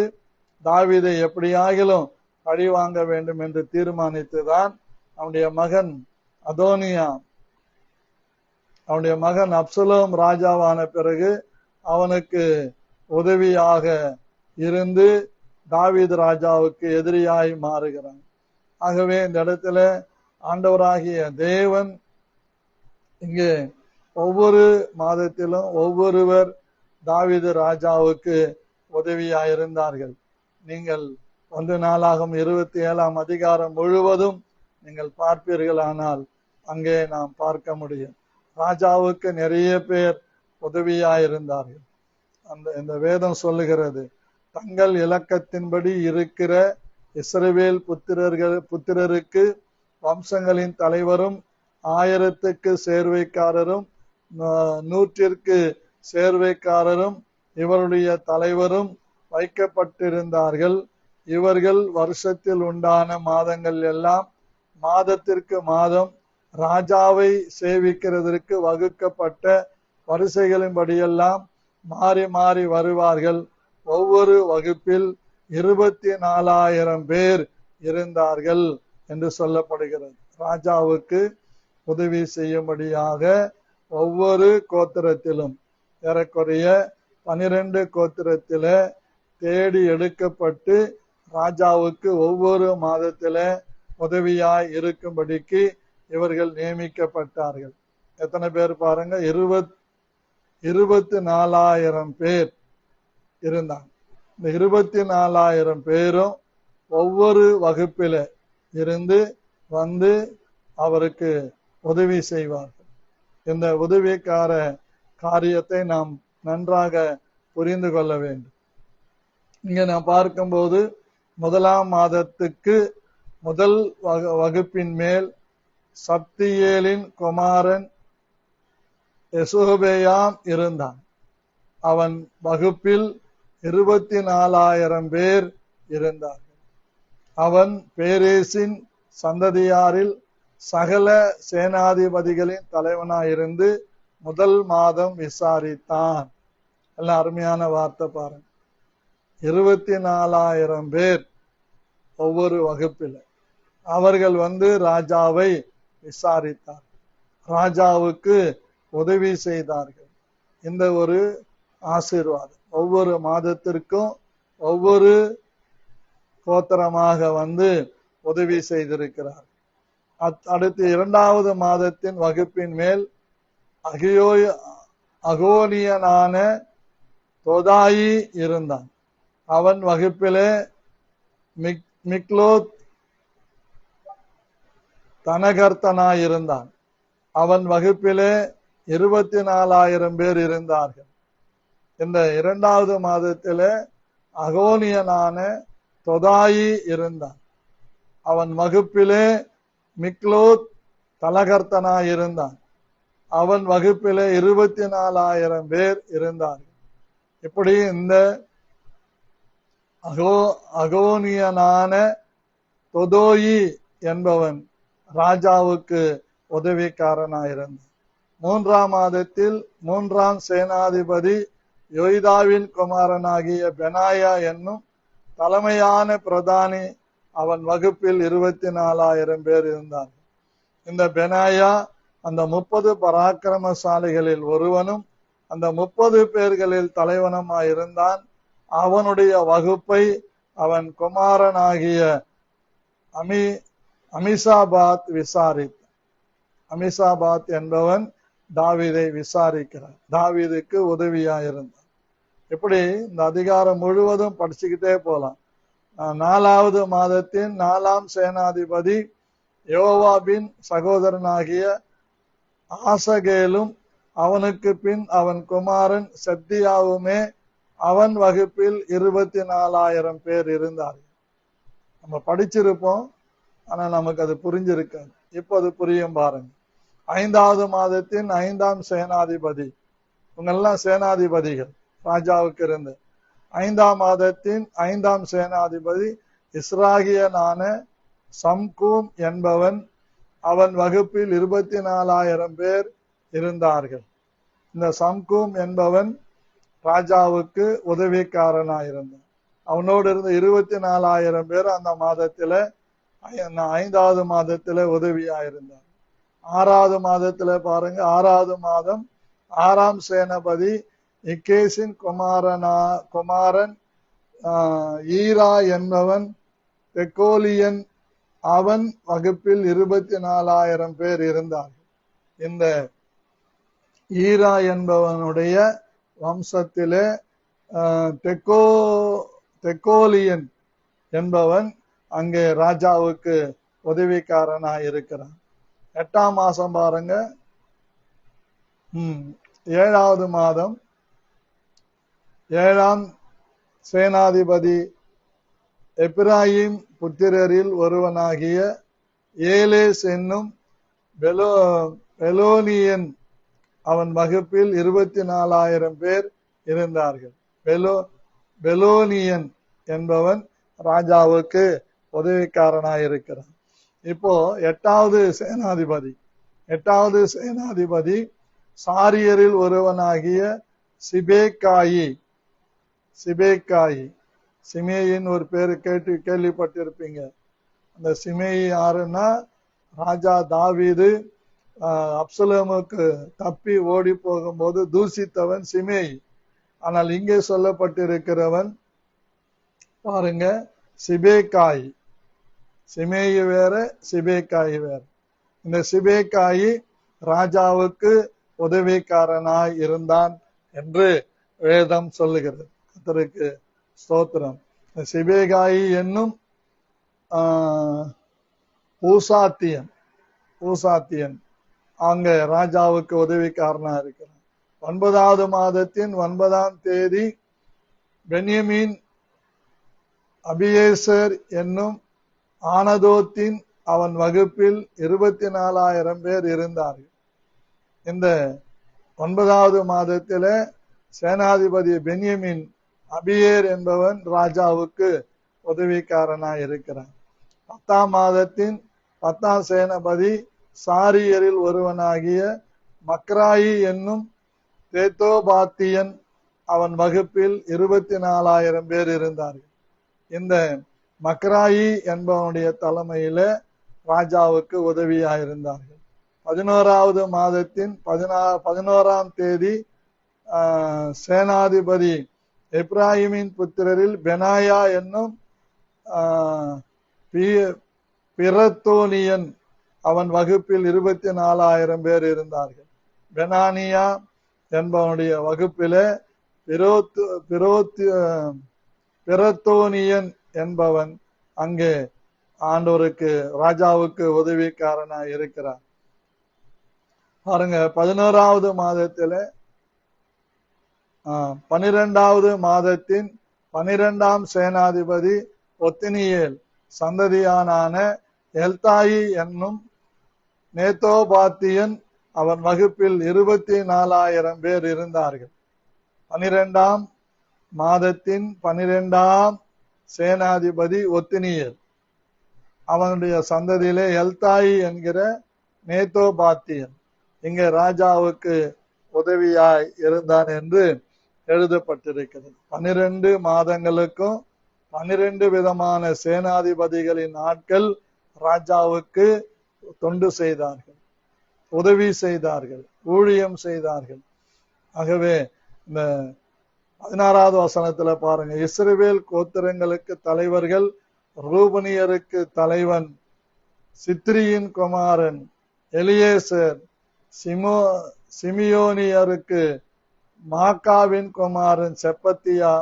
தாவீதை எப்படியாகிலும் பழி வாங்க வேண்டும் என்று தீர்மானித்துதான் அவனுடைய மகன் அதோனியா, அவனுடைய மகன் அப்சலோம் ராஜாவான பிறகு அவனுக்கு உதவியாக இருந்து தாவீது ராஜாவுக்கு எதிரியாய் மாறுகிறான். ஆகவே இந்த இடத்துல ஆண்டவராகிய தேவன் இங்கே ஒவ்வொரு மாதத்திலும் ஒவ்வொருவர் தாவீது ராஜாவுக்கு உதவியாயிருந்தார்கள். நீங்கள் 1 நாளாகும் 27 அதிகாரம் முழுவதும் நீங்கள் பார்ப்பீர்களானால் அங்கே நாம் பார்க்க முடியும். ராஜாவுக்கு நிறைய பேர் உதவியாயிருந்தார்கள். இந்த வேதம் சொல்லுகிறது, தங்கள் இலக்கத்தின்படி இருக்கிற இஸ்ரவேல் புத்திரருக்கு வம்சங்களின் தலைவரும் 1000க்கு சேர்வைக்காரரும் 100ற்கு சேர்வைக்காரரும் இவருடைய தலைவரும் வைக்கப்பட்டிருந்தார்கள். இவர்கள் வருஷத்தில் உண்டான மாதங்கள் எல்லாம் மாதத்திற்கு மாதம் ராஜாவை சேவிக்கிறதற்கு வகுக்கப்பட்ட வரிசைகளின்படியெல்லாம் மாறி மாறி வருவார்கள். ஒவ்வொரு வகுப்பில் 24,000 பேர் இருந்தார்கள் என்று சொல்லப்படுகிறது. ராஜாவுக்கு உதவி செய்யும்படியாக ஒவ்வொரு கோத்திரத்திலும் ஏறக்குறைய 12 கோத்திரத்தில தேடி எடுக்கப்பட்டு ராஜாவுக்கு ஒவ்வொரு மாதத்தில உதவியாய் இருக்கும்படிக்கு இவர்கள் நியமிக்கப்பட்டார்கள். எத்தனை பேர் பாருங்க, 24,000 பேர் இருந்தாங்க. இந்த 24,000 பேரும் ஒவ்வொரு வகுப்பில இருந்து வந்து அவருக்கு உதவி செய்வார்கள். இந்த உதவிக்கார காரியத்தை நாம் நன்றாக புரிந்து கொள்ள வேண்டும். இங்க நாம் பார்க்கும்போது 1ஆம் மாதத்துக்கு முதல் வகுப்பின் மேல் சப்தியேலின் குமாரன் எசோபேயாம் இருந்தான். அவன் வகுப்பில் 24,000 பேர் இருந்தார்கள். அவன் பேரேசின் சந்ததியாரில் சகல சேனாதிபதிகளின் தலைவனாயிருந்து முதல் மாதம் விசாரித்தான். எல்லாம் அருமையான வார்த்தை பாருங்க. 24,000 பேர் ஒவ்வொரு வகுப்பில் அவர்கள் வந்து ராஜாவை விசாரித்தார், ராஜாவுக்கு உதவி செய்தார்கள். இந்த ஒரு ஆசீர்வாதம் ஒவ்வொரு மாதத்திற்கும் ஒவ்வொரு கோத்திரமாக வந்து உதவி செய்திருக்கிறார். அடுத்து 2வது மாதத்தின் வகுப்பின் மேல் அகோனியனான தோதாயி இருந்தான். அவன் வகுப்பிலே மிக்லோத் தனகர்த்தனாயிருந்தான். அவன் வகுப்பிலே 24,000 பேர் இருந்தார்கள். இந்த 2வது மாதத்திலே அகோனியனான தொதாயி இருந்தான். அவன் வகுப்பிலே மிக்லோத் தலகர்த்தனாயிருந்தான். அவன் வகுப்பிலே 24,000 பேர் இருந்தார்கள். இப்படி இந்த அகோனியனான தொதோயி என்பவன் ராஜாவுக்கு உதவிக்காரனாயிருந்தான். 3ஆம் மாதத்தில் 3ஆம் சேனாதிபதி யோய்தாவின் குமாரனாகிய பெனாயா என்னும் தலைமையான பிரதானி அவன் வகுப்பில் 24,000 பேர் இருந்தார்கள். இந்த பெனாயா அந்த 30 பராக்கிரமசாலிகளில் ஒருவனும் அந்த 30 பேர்களில் தலைவனுமாயிருந்தான். அவனுடைய வகுப்பை அவன் குமாரனாகிய அமிசாபாத் விசாரித்தான். அமிசாபாத் என்பவன் தாவீதை விசாரிக்கிறான். தாவீதுக்கு உதவியாயிருந்தான். இப்படி இந்த அதிகாரம் முழுவதும் படிச்சுக்கிட்டே போலாம். 4வது மாதத்தின் 4ஆம் சேனாதிபதி யோவாபின் சகோதரனாகிய ஆசகேலும் அவனுக்கு பின் அவன் குமாரன் செத்தியாவுமே அவன் வகுப்பில் 24,000 பேர் இருந்தார்கள். நம்ம படிச்சிருப்போம், ஆனா நமக்கு அது புரிஞ்சிருக்காது. இப்ப அது புரியும் பாருங்க. 5வது மாதத்தின் 5ஆம் சேனாதிபதி, இவங்கெல்லாம் சேனாதிபதிகள் ராஜாவுக்கு இருந்து. 5ஆம் மாதத்தின் 5ஆம் சேனாதிபதி இஸ்ராகியனான சம்கூம் என்பவன் அவன் வகுப்பில் 24,000 பேர் இருந்தார்கள். இந்த சம்கூம் என்பவன் ராஜாவுக்கு உதவிக்காரனாயிருந்தான். அவனோடு இருந்த 24,000 பேர் அந்த மாதத்தில 5வது மாதத்தில உதவியாயிருந்தார். 6வது மாதத்தில பாருங்க, 6வது மாதம் 6ஆம் சேனாபதி இக்கேசின் குமாரன் ஈரா என்பவன் தெக்கோலியன் அவன் வகுப்பில் 24,000 பேர் இருந்தார்கள். இந்த ஈரா என்பவனுடைய வம்சத்திலே தெக்கோலியன் என்பவன் அங்கே ராஜாவுக்கு உதவிக்காரனாய் இருக்கிறான். 8ஆம் மாசம் பாருங்க, 7வது மாதம் 7ஆம் சேனாதிபதி எப்பிராயிம் புத்திரரில் ஒருவனாகிய ஏலேஸ் என்னும் பெலோனியன் அவன் வகுப்பில் 24,000 பேர் இருந்தார்கள். பெலோனியன் என்பவன் ராஜாவுக்கு உதவிக்காரனாயிருக்கிறான். இப்போ 8வது சேனாதிபதி சாரியரில் ஒருவனாகிய சிபேக்காயி. சிமேயின் ஒரு பேரு கேள்விப்பட்டிருப்பீங்க. அந்த சிமேயி யாருன்னா, ராஜா தாவீது அப்சலோமுக்கு தப்பி ஓடி போகும்போது தூசித்தவன் சிமேயி. ஆனால் இங்கே சொல்லப்பட்டிருக்கிறவன் பாருங்க, சிபேக்காயி. சிமேயி வேற, சிபேக்காயி வேற. இந்த சிபேக்காயி ராஜாவுக்கு உதவிக்காரனாய் இருந்தான் என்று வேதம் சொல்லுகிறது. கர்த்தருக்கு ஸ்தோத்திரம். சிபேகாயி என்னும் ஊசாத்தியன் அங்க ராஜாவுக்கு உதவிக்காரனா இருக்கிறான். 9வது மாதத்தின் 9ஆம் தேதி பென்யமீன் அபியேசர் என்னும் ஆனதோத்தின் அவன் வகுப்பில் 24,000 பேர் இருந்தார்கள். இந்த 9வது மாதத்தில சேனாதிபதி பென்யமீன் அபியேர் என்பவன் ராஜாவுக்கு உதவிக்காரனாய் இருக்கிறான். 10ஆம் மாதத்தின் 10ஆம் சேனாபதி சாரியரில் ஒருவனாகிய மக்ராயி என்னும் தேத்தோபாத்தியன் அவன் வகுப்பில் 24,000 பேர் இருந்தார்கள். இந்த மக்ராயி என்பவனுடைய தலைமையில ராஜாவுக்கு உதவியாயிருந்தார்கள். 11வது மாதத்தின் 11ஆம் தேதி சேனாதிபதி எப்ராஹிமின் புத்திரரில் பெனாயா என்னும் பிரத்தோனியன் அவன் வகுப்பில் 24,000 பேர் இருந்தார்கள். பெனானியா என்பவனுடைய வகுப்பில பிரத்தோனியன் என்பவன் அங்கே ஆண்டவருக்கு ராஜாவுக்கு உதவிக்காரனாய் இருக்கிறார். பாருங்க, 11வது மாதத்தில 12வது மாதத்தின் 12ஆம் சேனாதிபதி ஒத்தினியேல் சந்ததியானான எல்தாயி என்னும் நேத்தோபாத்தியன் அவன் வகுப்பில் 24,000 பேர் இருந்தார்கள். 12ஆம் மாதத்தின் 12ஆம் சேனாதிபதி ஒத்தினியர், அவனுடைய சந்ததியிலே எல்தாயி என்கிற நேத்தோபாத்தியன் இங்கே ராஜாவுக்கு உதவியாய் இருந்தான் என்று எழுதப்பட்டிருக்கிறது. 12 மாதங்களுக்கும் 12 விதமான சேனாதிபதிகளின் ஆட்கள் ராஜாவுக்கு தொண்டு செய்தார்கள், உதவி செய்தார்கள், ஊழியம் செய்தார்கள். ஆகவே இந்த 16வது வசனத்துல பாருங்க, இஸ்ரவேல் கோத்திரங்களுக்கு தலைவர்கள், ரூபனியருக்கு தலைவன் சித்ரியின் குமாரன் எலியேசர், சிமியோனியருக்கு மாக்காவின் குமாரன் செப்பத்தியா,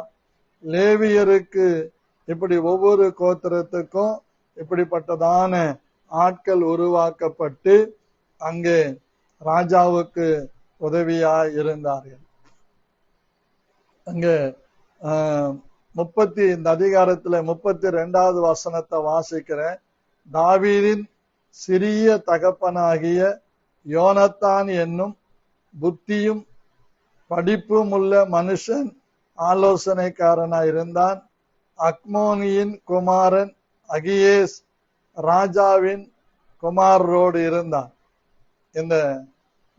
லேவியருக்கு, இப்படி ஒவ்வொரு கோத்திரத்துக்கும் இப்படிப்பட்டதான ஆட்கள் உருவாக்கப்பட்டு அங்கே ராஜாவுக்கு உதவியாய் இருந்தார்கள். அங்கே இந்த அதிகாரத்துல 32வது வசனத்தை வாசிக்கிறேன். தாவீதின் சிறிய தகப்பனாகிய யோனத்தான் என்னும் புத்தியும் படிப்பும் உள்ள மனுஷன் ஆலோசனைக்காரனாய் இருந்தான். அக்மோனியின் குமாரன் அகியேஸ் ராஜாவின் குமாரோடு இருந்தான். இந்த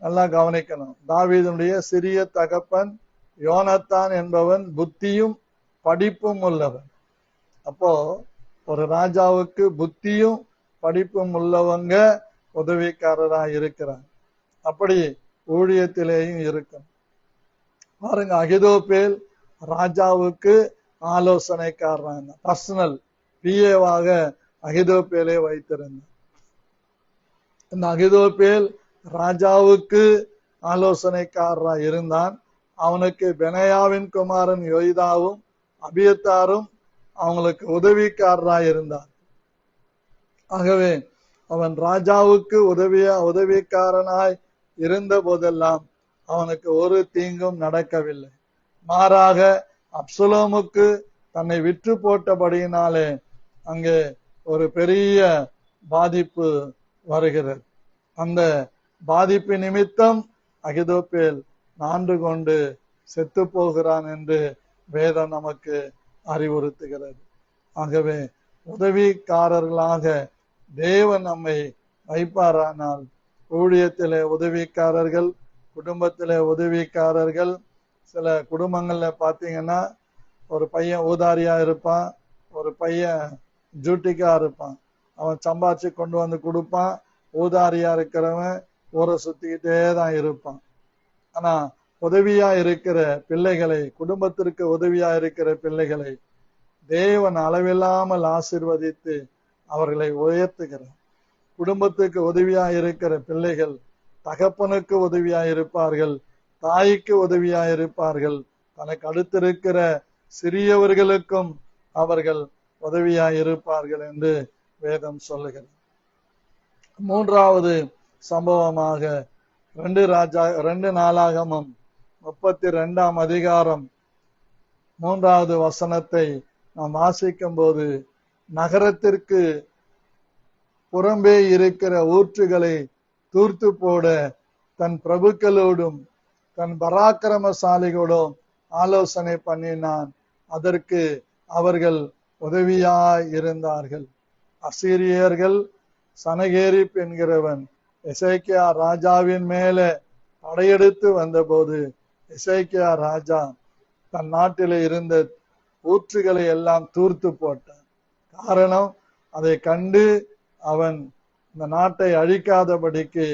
நல்லா கவனிக்கணும், தாவீதுடைய சிறிய தகப்பன் யோனத்தான் என்பவன் புத்தியும் படிப்பும் உள்ளவன். அப்போ ஒரு ராஜாவுக்கு புத்தியும் படிப்பும் உள்ளவங்க உதவிக்காரராக இருக்கிறார். அப்படி ஊழியத்திலேயும் இருக்கும். பாருங்க, அகிதோப்பேல் ராஜாவுக்கு ஆலோசனைக்காரன், பர்சனல் பிஏவாக அகிதோப்பேலை வைத்திருந்தார். இந்த அகிதோப்பேல் ராஜாவுக்கு ஆலோசனைக்காரராக இருந்தான். அவனுக்கு பெனாயாவின் குமாரன் யோய்தாவும் அபியத்தாரும் அவங்களுக்கு உதவிக்காரராக இருந்தார். ஆகவே அவன் ராஜாவுக்கு உதவிக்காரனாய் இருந்த போதெல்லாம் அவனுக்கு ஒரு தீங்கும் நடக்கவில்லை. மாறாக அப்சலோமுக்கு தன்னை விற்று போட்டபடியினாலே அங்கே ஒரு பெரிய பாதிப்பு வருகிறது. அந்த பாதிப்பு நிமித்தம் அகிதோப்பேல் நான்கு கொண்டு செத்து போகிறான் என்று வேதம் நமக்கு அறிவுறுத்துகிறது. ஆகவே உதவிக்காரர்களாக தேவன் நம்மை வைப்பாரானால், ஊழியத்திலே உதவிக்காரர்கள், குடும்பத்திலே உதவிக்காரர்கள். சில குடும்பங்கள்ல பாத்தீங்கன்னா ஒரு பையன் ஊதாரியா இருப்பான், ஒரு பையன் ஜூட்டிக்கா இருப்பான். அவன் சம்பாதிச்சு கொண்டு வந்து கொடுப்பான். ஊதாரியா இருக்கிறவன் ஊரை சுத்திக்கிட்டே தான் இருப்பான். ஆனா உதவியா இருக்கிற பிள்ளைகளை, குடும்பத்திற்கு உதவியா இருக்கிற பிள்ளைகளை தேவன் அளவில்லாமல் ஆசீர்வதித்து அவர்களை உயர்த்துகிறார். குடும்பத்துக்கு உதவியா இருக்கிற பிள்ளைகள் தகப்பனுக்கு உதவியா இருப்பார்கள், தாய்க்கு உதவியா இருப்பார்கள், தனக்கு அடுத்திருக்கிற சிறியவர்களுக்கும் அவர்கள் உதவியா இருப்பார்கள் என்று வேதம் சொல்லுகிறது. மூன்றாவது சம்பவமாக 2 நாளாகமம் 32ஆம் அதிகாரம் 3வது வசனத்தை நாம் வாசிக்கும் போது, நகரத்திற்கு புறம்பே இருக்கிற ஊற்றுகளை தூர்த்து போட தன் பிரபுக்களோடும் தன் பராக்கிரமசாலிகளோடும் ஆலோசனை பண்ணினான். அதற்கு அவர்கள் உதவியாய் இருந்தார்கள். அசீரியர்கள் சனகேரிப் என்கிறவன் எசேக்கியா ராஜாவின் மேல படையெடுத்து வந்தபோது எசேக்கியா ராஜா தன் நாட்டிலே இருந்த ஊற்றுகளை எல்லாம் தூர்த்து போட்டான். காரணம், அதை கண்டு அவன் இந்த நாட்டை அழிக்காதபடிக்கு,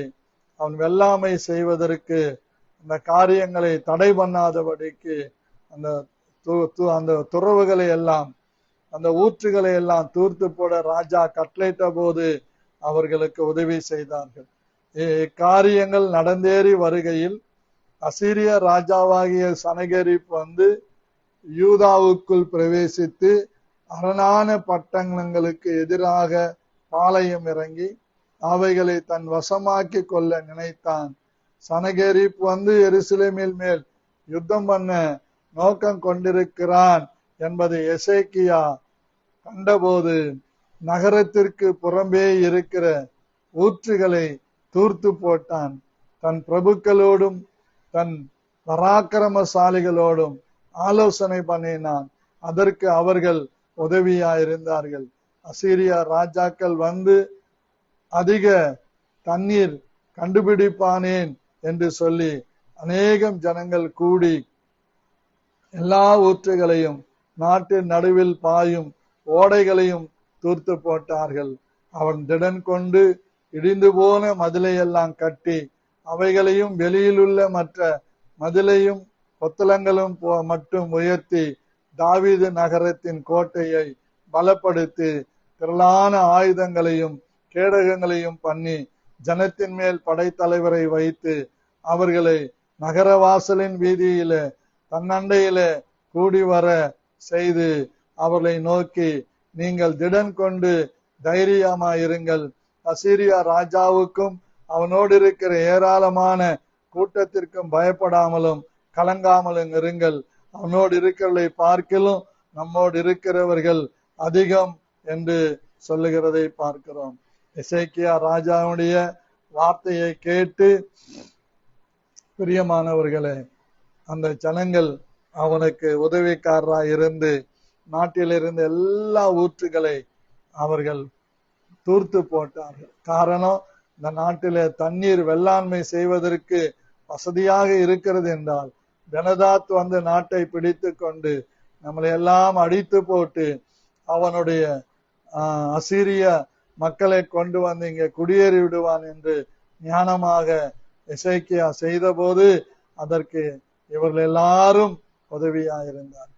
அவன் வெள்ளாமை செய்வதற்கு, அந்த காரியங்களை தடை பண்ணாதபடிக்கு அந்த துறவுகளை எல்லாம், அந்த ஊற்றுகளை எல்லாம் தூர்த்து போட ராஜா கட்டளையிட்ட போது அவர்களுக்கு உதவி செய்தார்கள். காரியங்கள் நடந்தேறி வருகையில் அசீரிய ராஜாவாகிய சனகெரிப் வந்து யூதாவுக்குள் பிரவேசித்து அரணான பட்டணங்களுக்கு எதிராக பாளையம் இறங்கி அவைகளை தன் வசமாக்கி கொள்ள நினைத்தான். சனகெரிப் வந்து எருசலேமின் மேல் யுத்தம் பண்ண நோக்கம் கொண்டிருக்கிறான் என்பதை எசேக்கியா கண்டபோது நகரத்திற்கு புறம்பே இருக்கிற ஊற்றுகளை தூர்த்து போட்டான். தன் பிரபுக்களோடும் தன் பராக்கிரமசாலிகளோடும் ஆலோசனை பண்ணினான். அதற்கு அவர்கள் உதவியாயிருந்தார்கள். அசீரியா ராஜாக்கள் வந்து அதிக தண்ணீர் கண்டுபிடிப்பானேன் என்று சொல்லி அநேகம் ஜனங்கள் கூடி எல்லா ஊற்றுகளையும் நாட்டின் நடுவில் பாயும் ஓடைகளையும் தூர்த்து போட்டார்கள். அவன் திடன் கொண்டு இடிந்து போன மதிலையெல்லாம் கட்டி அவைகளையும் வெளியிலுள்ள மற்ற மதிலையும் கொத்தளங்களும் மட்டும் உயர்த்தி தாவீது நகரத்தின் கோட்டையை பலப்படுத்தி திரளான ஆயுதங்களையும் கேடகங்களையும் பண்ணி ஜனத்தின் மேல் படைத்தலைவரை வைத்து அவர்களை நகரவாசலின் வீதியில தன்னண்டையில கூடி வர செய்து அவர்களை நோக்கி, நீங்கள் திடன் கொண்டு தைரியமாயிருங்கள், அசீரியா ராஜாவுக்கும் அவனோடு இருக்கிற ஏராளமான கூட்டத்திற்கும் பயப்படாமலும் கலங்காமலும் இருங்கள், அவனோடு இருக்கிறவர்களை பார்க்கலும் நம்மோடு இருக்கிறவர்கள் அதிகம் என்று சொல்லுகிறதை பார்க்கிறோம். எசேக்கியா ராஜாவுடைய வார்த்தையை கேட்டு பிரியமானவர்களே, அந்த ஜனங்கள் அவனுக்கு உதவிக்காரராய் இருந்து நாட்டிலிருந்து எல்லா ஊற்றுகளை அவர்கள் தூர்த்து போட்டார்கள். காரணம், இந்த நாட்டிலே தண்ணீர் வெள்ளாண்மை செய்வதற்கு வசதியாக இருக்கிறது என்றால் பெனதாத் வந்து நாட்டை பிடித்து கொண்டு நம்மளை எல்லாம் அடித்து போட்டு அவனுடைய அசீரிய மக்களை கொண்டு வந்து இங்கே குடியேறி விடுவான் என்று ஞானமாக எசேக்கியா செய்த போது அதற்கு இவர்கள் எல்லாரும் உதவியாயிருந்தார்.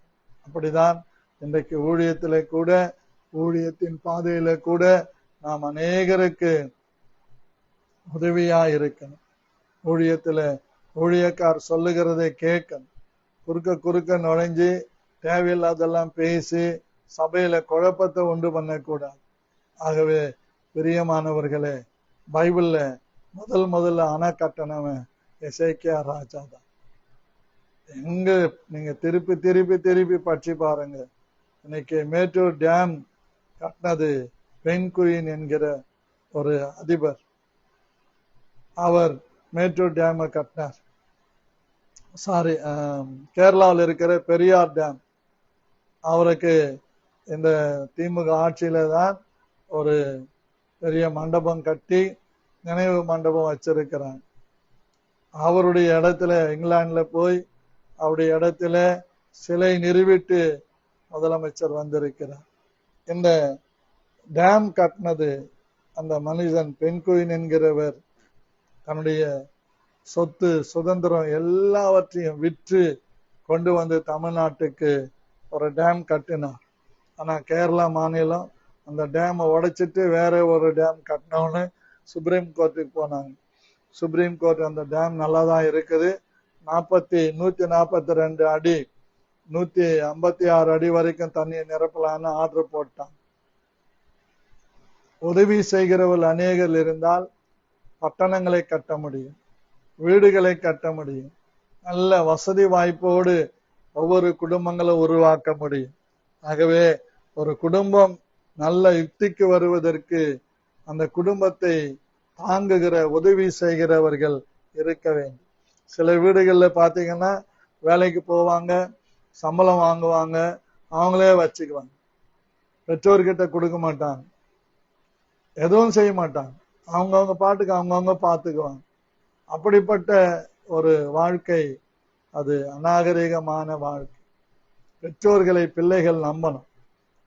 அப்படிதான் இன்றைக்கு ஊழியத்திலே கூட, ஊழியத்தின் பாதையில கூட நாம் அநேகருக்கு உதவியா இருக்கணும். ஊழியத்துல ஊழியக்கார் சொல்லுகிறதை கேட்கணும். குறுக்க நுழைஞ்சு தேவையில்லாதெல்லாம் பேசி சபையில குழப்பத்தை உண்டு பண்ணக்கூடாது. ஆகவே பிரியமானவர்களே, பைபிள்ல முதல்ல அணை கட்டணவன் எசேக்கியா ராஜா தான். எங்க நீங்க திருப்பி படிச்சு பாருங்க. இன்னைக்கு மேட்டூர் டேம் கட்டினது பென்குயின் என்கிற ஒரு அதிபர். அவர் மேட்டூர் டேமை கட்டினார். கேரளாவில் இருக்கிற பெரியார் டேம், அவருக்கு இந்த திமுக ஆட்சியில தான் ஒரு பெரிய மண்டபம் கட்டி நினைவு மண்டபம் வச்சிருக்கிறாங்க. அவருடைய இடத்துல இங்கிலாந்துல போய் அவருடைய இடத்துல சிலை நிறுவிட்டு முதலமைச்சர் வந்திருக்கிறார். இந்த டேம் கட்டினது அந்த மனிதன் பென்குயின் என்கிறவர் தன்னுடைய சொத்து சுதந்திரம் எல்லாவற்றையும் விற்று கொண்டு வந்து தமிழ்நாட்டுக்கு ஒரு டேம் கட்டினார். ஆனா கேரளா மாநிலம் அந்த டேமை உடைச்சிட்டு வேற ஒரு டேம் கட்டினோன்னு சுப்ரீம் கோர்ட்டுக்கு போனாங்க. சுப்ரீம் கோர்ட் அந்த டேம் நல்லா தான் இருக்குது, 142 அடி 156 அடி வரைக்கும் தண்ணியை நிரப்பலான்னு ஆர்டர் போட்டான். உதவி செய்கிறவர்கள் அநேகர் இருந்தால் பட்டணங்களை கட்ட முடியும், வீடுகளை கட்ட முடியும், நல்ல வசதி வாய்ப்போடு ஒவ்வொரு குடும்பங்களும் உருவாக்க முடியும். ஆகவே ஒரு குடும்பம் நல்ல யுக்திக்கு வருவதற்கு அந்த குடும்பத்தை தாங்குகிற உதவி செய்கிறவர்கள் இருக்க வேண்டும். சில வீடுகள்ல பாத்தீங்கன்னா வேலைக்கு போவாங்க, சம்பளம் வாங்குவாங்க, அவங்களே வச்சுக்குவாங்க, பெற்றோர்கிட்ட கொடுக்க மாட்டாங்க, எதுவும் செய்ய மாட்டாங்க, அவங்கவுங்க பாட்டுக்கு அவங்கவுங்க பார்த்துக்குவாங்க. அப்படிப்பட்ட ஒரு வாழ்க்கை அது அநாகரிகமான வாழ்க்கை. பெற்றோர்களை பிள்ளைகள் நம்பணும்.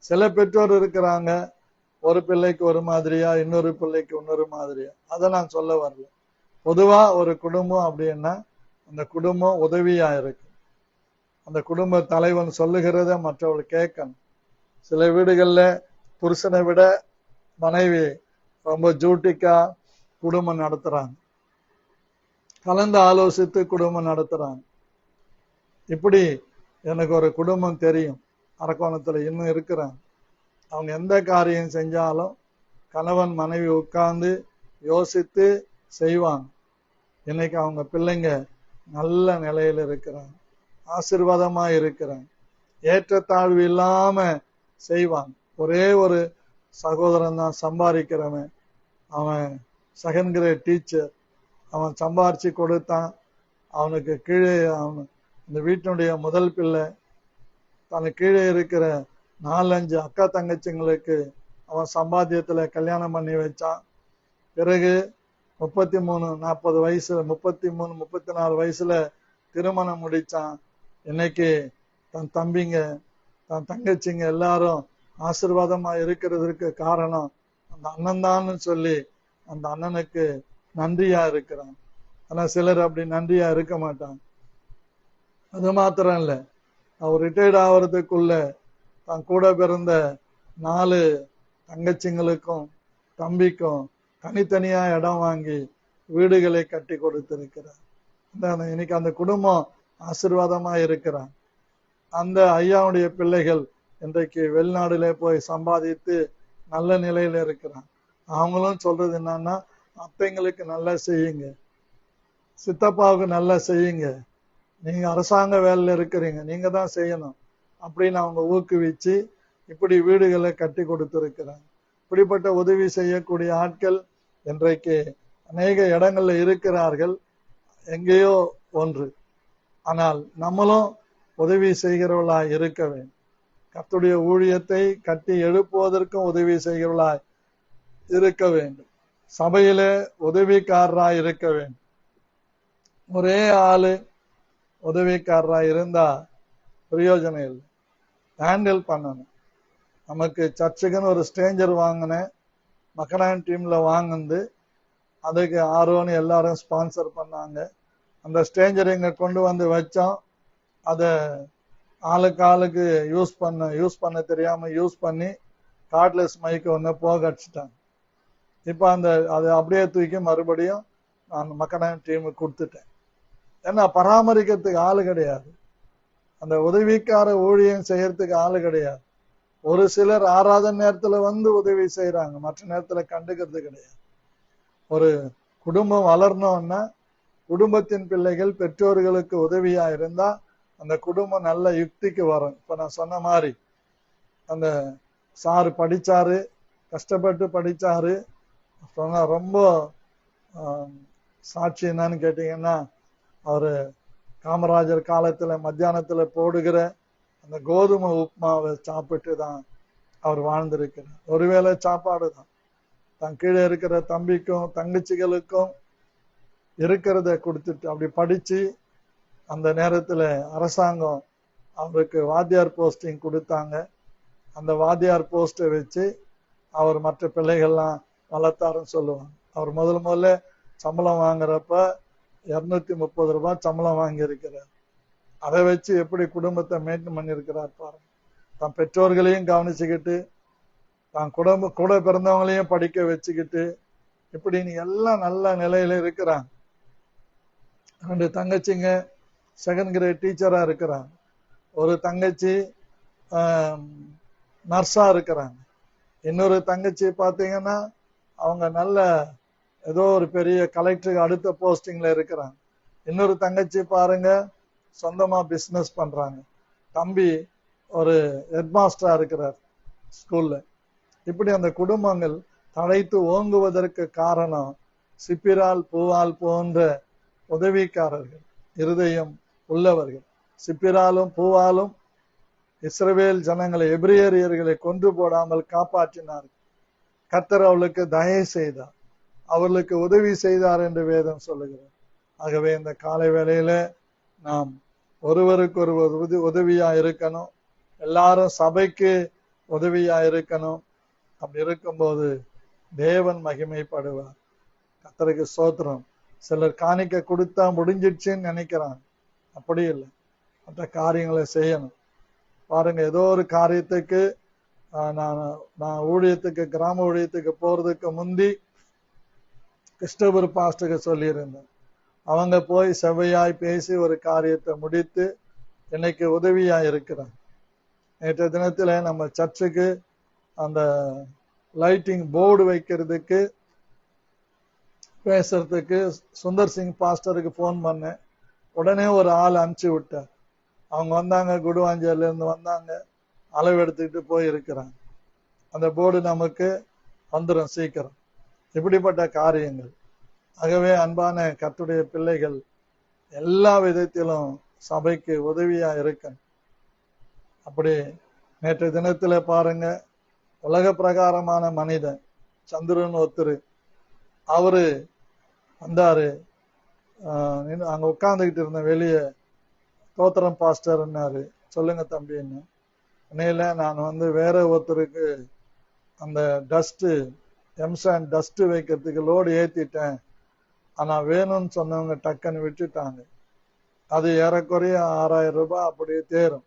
சில பெற்றோர் இருக்கிறாங்க, ஒரு பிள்ளைக்கு ஒரு மாதிரியா, இன்னொரு பிள்ளைக்கு இன்னொரு மாதிரியா, அதை நான் சொல்ல வரல. பொதுவா ஒரு குடும்பம் அப்படின்னா அந்த குடும்பம் உதவியா இருக்கு. அந்த குடும்ப தலைவன் சொல்லுகிறத மற்றவர்கள் கேட்கணும். சில வீடுகள்ல புருஷனை விட மனைவி ரொம்ப ஜூட்டிக்கா குடும்பம் நடத்துறாங்க, கலந்து ஆலோசித்து குடும்பம் நடத்துறாங்க. இப்படி எனக்கு ஒரு குடும்பம் தெரியும், அரக்கோணத்துல இன்னும் இருக்கிறாங்க. அவங்க எந்த காரியம் செஞ்சாலும் கணவன் மனைவி உட்கார்ந்து யோசித்து செய்வாங்க. இன்னைக்கு அவங்க பிள்ளைங்க நல்ல நிலையில இருக்கிறாங்க, ஆசீர்வாதமா இருக்கிறாங்க, ஏற்றத்தாழ்வு இல்லாம செய்வாங்க. ஒரே ஒரு சகோதரன் தான் சம்பாதிக்கிறவன், அவன் செகண்ட் கிரேட் டீச்சர், அவன் சம்பாரிச்சு கொடுத்தான். அவனுக்கு கீழே அவன் இந்த வீட்டினுடைய முதல் பிள்ளை. தனக்கு கீழே இருக்கிற 4-5 அக்கா தங்கச்சிங்களுக்கு அவன் சம்பாத்தியத்துல கல்யாணம் பண்ணி வச்சான். பிறகு 33-40 வயசு, 33-34 வயசுல திருமணம் முடிச்சான். இன்னைக்கு தன் தம்பிங்க, தன் தங்கச்சிங்க எல்லாரும் ஆசீர்வாதமா இருக்கிறதுக்கு காரணம் அந்த அண்ணன் தான் சொல்லி அந்த அண்ணனுக்கு நன்றியா இருக்கிறான். ஆனா சிலர் அப்படி நன்றியா இருக்க மாட்டான். அது மாத்திரம் இல்ல, அவர் ரிட்டையர்ட் ஆகிறதுக்குள்ள தான் கூட பிறந்த 4 தங்கச்சிங்களுக்கும் தம்பிக்கும் தனித்தனியா இடம் வாங்கி வீடுகளை கட்டி கொடுத்திருக்கிறார். இன்னைக்கு அந்த குடும்பம் ஆசீர்வாதமா இருக்கிறான். அந்த ஐயாவுடைய பிள்ளைகள் இன்றைக்கு வெளிநாடுல போய் சம்பாதித்து நல்ல நிலையில இருக்கிறான். அவங்களும் சொல்றது என்னன்னா, அத்தைங்களுக்கு நல்லா செய்யுங்க, சித்தப்பாவுக்கு நல்லா செய்யுங்க, நீங்க அரசாங்க வேலையில இருக்கிறீங்க, நீங்க தான் செய்யணும் அப்படின்னு அவங்க ஊக்குவிச்சு இப்படி வீடுகளை கட்டி கொடுத்திருக்கிறாங்க. இப்படிப்பட்ட உதவி செய்யக்கூடிய ஆட்கள் இன்றைக்கு அநேக இடங்கள்ல இருக்கிறார்கள். எங்கேயோ ஒன்று. ஆனால் நம்மளும் உதவி செய்கிறவர்களாய் இருக்க வேண்டும். கர்த்தருடைய ஊழியத்தை கட்டி எழுப்புவதற்கும் உதவி செய்கிறவர்களாய் இருக்க வேண்டும். சபையில உதவிக்காரராய் இருக்க வேண்டும். ஒரே ஆளு உதவிக்காரராய் இருந்தா பிரயோஜனம் இல்லை. ஹேண்டில் பண்ணணும். நமக்கு சர்ச்சுக்குன்னு ஒரு ஸ்டேஞ்சர் வாங்கினேன், மக்களான் டீம்ல வாங்கினது. அதுக்கு ஆரோன்னு எல்லாரும் ஸ்பான்சர் பண்ணாங்க. அந்த ஸ்டேஞ்சர் இங்க கொண்டு வந்து வச்சோம். அத ஆளுக்கு யூஸ் பண்ண தெரியாம யூஸ் பண்ணி கார்ட்லெஸ் மைக்கு ஒன்று போக அடிச்சுட்டாங்க. இப்ப அதை அப்படியே தூக்கி மறுபடியும் நான் மக்களான் டீமுக்கு கொடுத்துட்டேன். ஏன்னா பராமரிக்கிறதுக்கு ஆளு கிடையாது, அந்த உதவிக்கார ஊழியம் செய்யறதுக்கு ஆளு கிடையாது. ஒரு சிலர் ஆராதனை நேரத்துல வந்து உதவி செய்யறாங்க, மற்ற நேரத்துல கண்டுக்கிறது கிடையாது. ஒரு குடும்பம் வளரணும்னா குடும்பத்தின் பிள்ளைகள் பெற்றோர்களுக்கு உதவியா இருந்தா அந்த குடும்பம் நல்ல யுக்திக்கு வரும். இப்ப நான் சொன்ன மாதிரி அந்த சாரு படிச்சாரு, கஷ்டப்பட்டு படிச்சாரு. சொன்னா ரொம்ப சாட்சி என்னன்னு கேட்டீங்கன்னா, அவரு காமராஜர் காலத்துல மத்தியானத்துல போடுகிற அந்த கோதுமை உப்புமாவை சாப்பிட்டு தான் அவர் வாழ்ந்திருக்கிறார். ஒருவேளை சாப்பாடு தான். தன் கீழே இருக்கிற தம்பிக்கும் தங்கச்சிகளுக்கும் இருக்கிறத கொடுத்துட்டு அப்படி படிச்சு அந்த நேரத்துல அரசாங்கம் அவருக்கு வாத்தியார் போஸ்டிங் கொடுத்தாங்க. அந்த வாத்தியார் போஸ்டை வச்சு அவர் மற்ற பிள்ளைகள்லாம் வளர்த்தாருன்னு சொல்லுவாங்க. அவர் முதல்ல சம்பளம் வாங்குறப்ப 230 ரூபாய் சம்பளம் வாங்கி இருக்கிறார். அதை வச்சு எப்படி குடும்பத்தை மெயின்டைன் பண்ணியிருக்கிறார் பாருங்க. தன் பெற்றோர்களையும் கவனிச்சுக்கிட்டு தான் கூட பிறந்தவங்களையும் படிக்க வச்சுக்கிட்டு இப்படின்னு எல்லாம் நல்ல நிலையில இருக்கிறாங்க. 2 தங்கச்சிங்க செகண்ட் கிரேட் டீச்சரா இருக்கிறாங்க. ஒரு தங்கச்சி நர்ஸா இருக்கிறாங்க. இன்னொரு தங்கச்சி பாத்தீங்கன்னா அவங்க நல்ல ஏதோ ஒரு பெரிய கலெக்டருக்கு அடுத்த போஸ்டிங்ல இருக்கிறாங்க. இன்னொரு தங்கச்சி பாருங்க சொந்தமா பிசினஸ் பண்றாங்க. தம்பி ஒரு ஹெட் மாஸ்டரா இருக்கிறார் ஸ்கூல்ல. இப்படி அந்த குடும்பங்கள் தழைத்து ஓங்குவதற்கு காரணம் சிப்பிரால் பூவால் போன்ற உதவிக்காரர்கள், இருதயம் உள்ளவர்கள். சிப்பிராலும் பூவாலும் இஸ்ரவேல் ஜனங்களை, எபிரேயர்களை கொன்று போடாமல் காப்பாற்றினார்கள். கர்த்தர் அவர்களுக்கு தயை செய்தார், அவர்களுக்கு உதவி செய்தார் என்று வேதம் சொல்லுகிறார். ஆகவே இந்த காலை வேளையில நாம் ஒருவருக்கு ஒருவர் உதவியா இருக்கணும். எல்லாரும் சபைக்கு உதவியா இருக்கணும். அப்படி இருக்கும்போது தேவன் மகிமைப்படுவார். கர்த்தருக்கு ஸ்தோத்திரம். சிலர் காணிக்க கொடுத்தா முடிஞ்சிடுச்சுன்னு நினைக்கிறாங்க. அப்படி இல்லை, மற்ற காரியங்களை செய்யணும். பாருங்க, ஏதோ ஒரு காரியத்துக்கு நான் ஊழியத்துக்கு, கிராம ஊழியத்துக்கு போறதுக்கு முந்தி கிறிஸ்டோபர் பாஸ்டருக்கு சொல்லியிருந்தேன். அவங்க போய் செவ்வையாய் பேசி ஒரு காரியத்தை முடித்து இன்னைக்கு உதவியா இருக்கிறாங்க. நேற்று தினத்துல நம்ம சர்ச்சுக்கு அந்த லைட்டிங் போர்டு வைக்கிறதுக்கு பேசுறதுக்கு சுந்தர் சிங் பாஸ்டருக்கு போன் பண்ணேன். உடனே ஒரு ஆள் அனுப்பிச்சு விட்டார். அவங்க வந்தாங்க, குடுவாஞ்சேரில இருந்து வந்தாங்க, அளவு எடுத்துக்கிட்டு போய் இருக்கிறாங்க. அந்த போர்டு நமக்கு வந்துடும் சீக்கிரம். இப்படிப்பட்ட காரியங்கள். ஆகவே அன்பான கர்த்தருடைய பிள்ளைகள் எல்லா விதத்திலும் சபைக்கு உதவியா இருக்க. அப்படி நேற்று தினத்துல பாருங்க, உலக பிரகாரமான மனிதன் சந்திரன் ஒருத்தர் அவரு வந்தாரு. அங்க உட்கார்ந்துகிட்டு இருந்த வெளியே தோத்திரம் பாஸ்டர்ன்னாரு. சொல்லுங்க தம்பின்னு. உண்மையில நான் வேற ஒருத்தருக்கு அந்த எம்சாண்ட் டஸ்ட் வைக்கிறதுக்கு லோடு ஏத்திட்டேன். ஆனா வேணும்னு சொன்னவங்க டக்குன்னு விட்டுட்டாங்க. அது ஏறக்குறைய 6000 ரூபாய் அப்படியே தேரும்.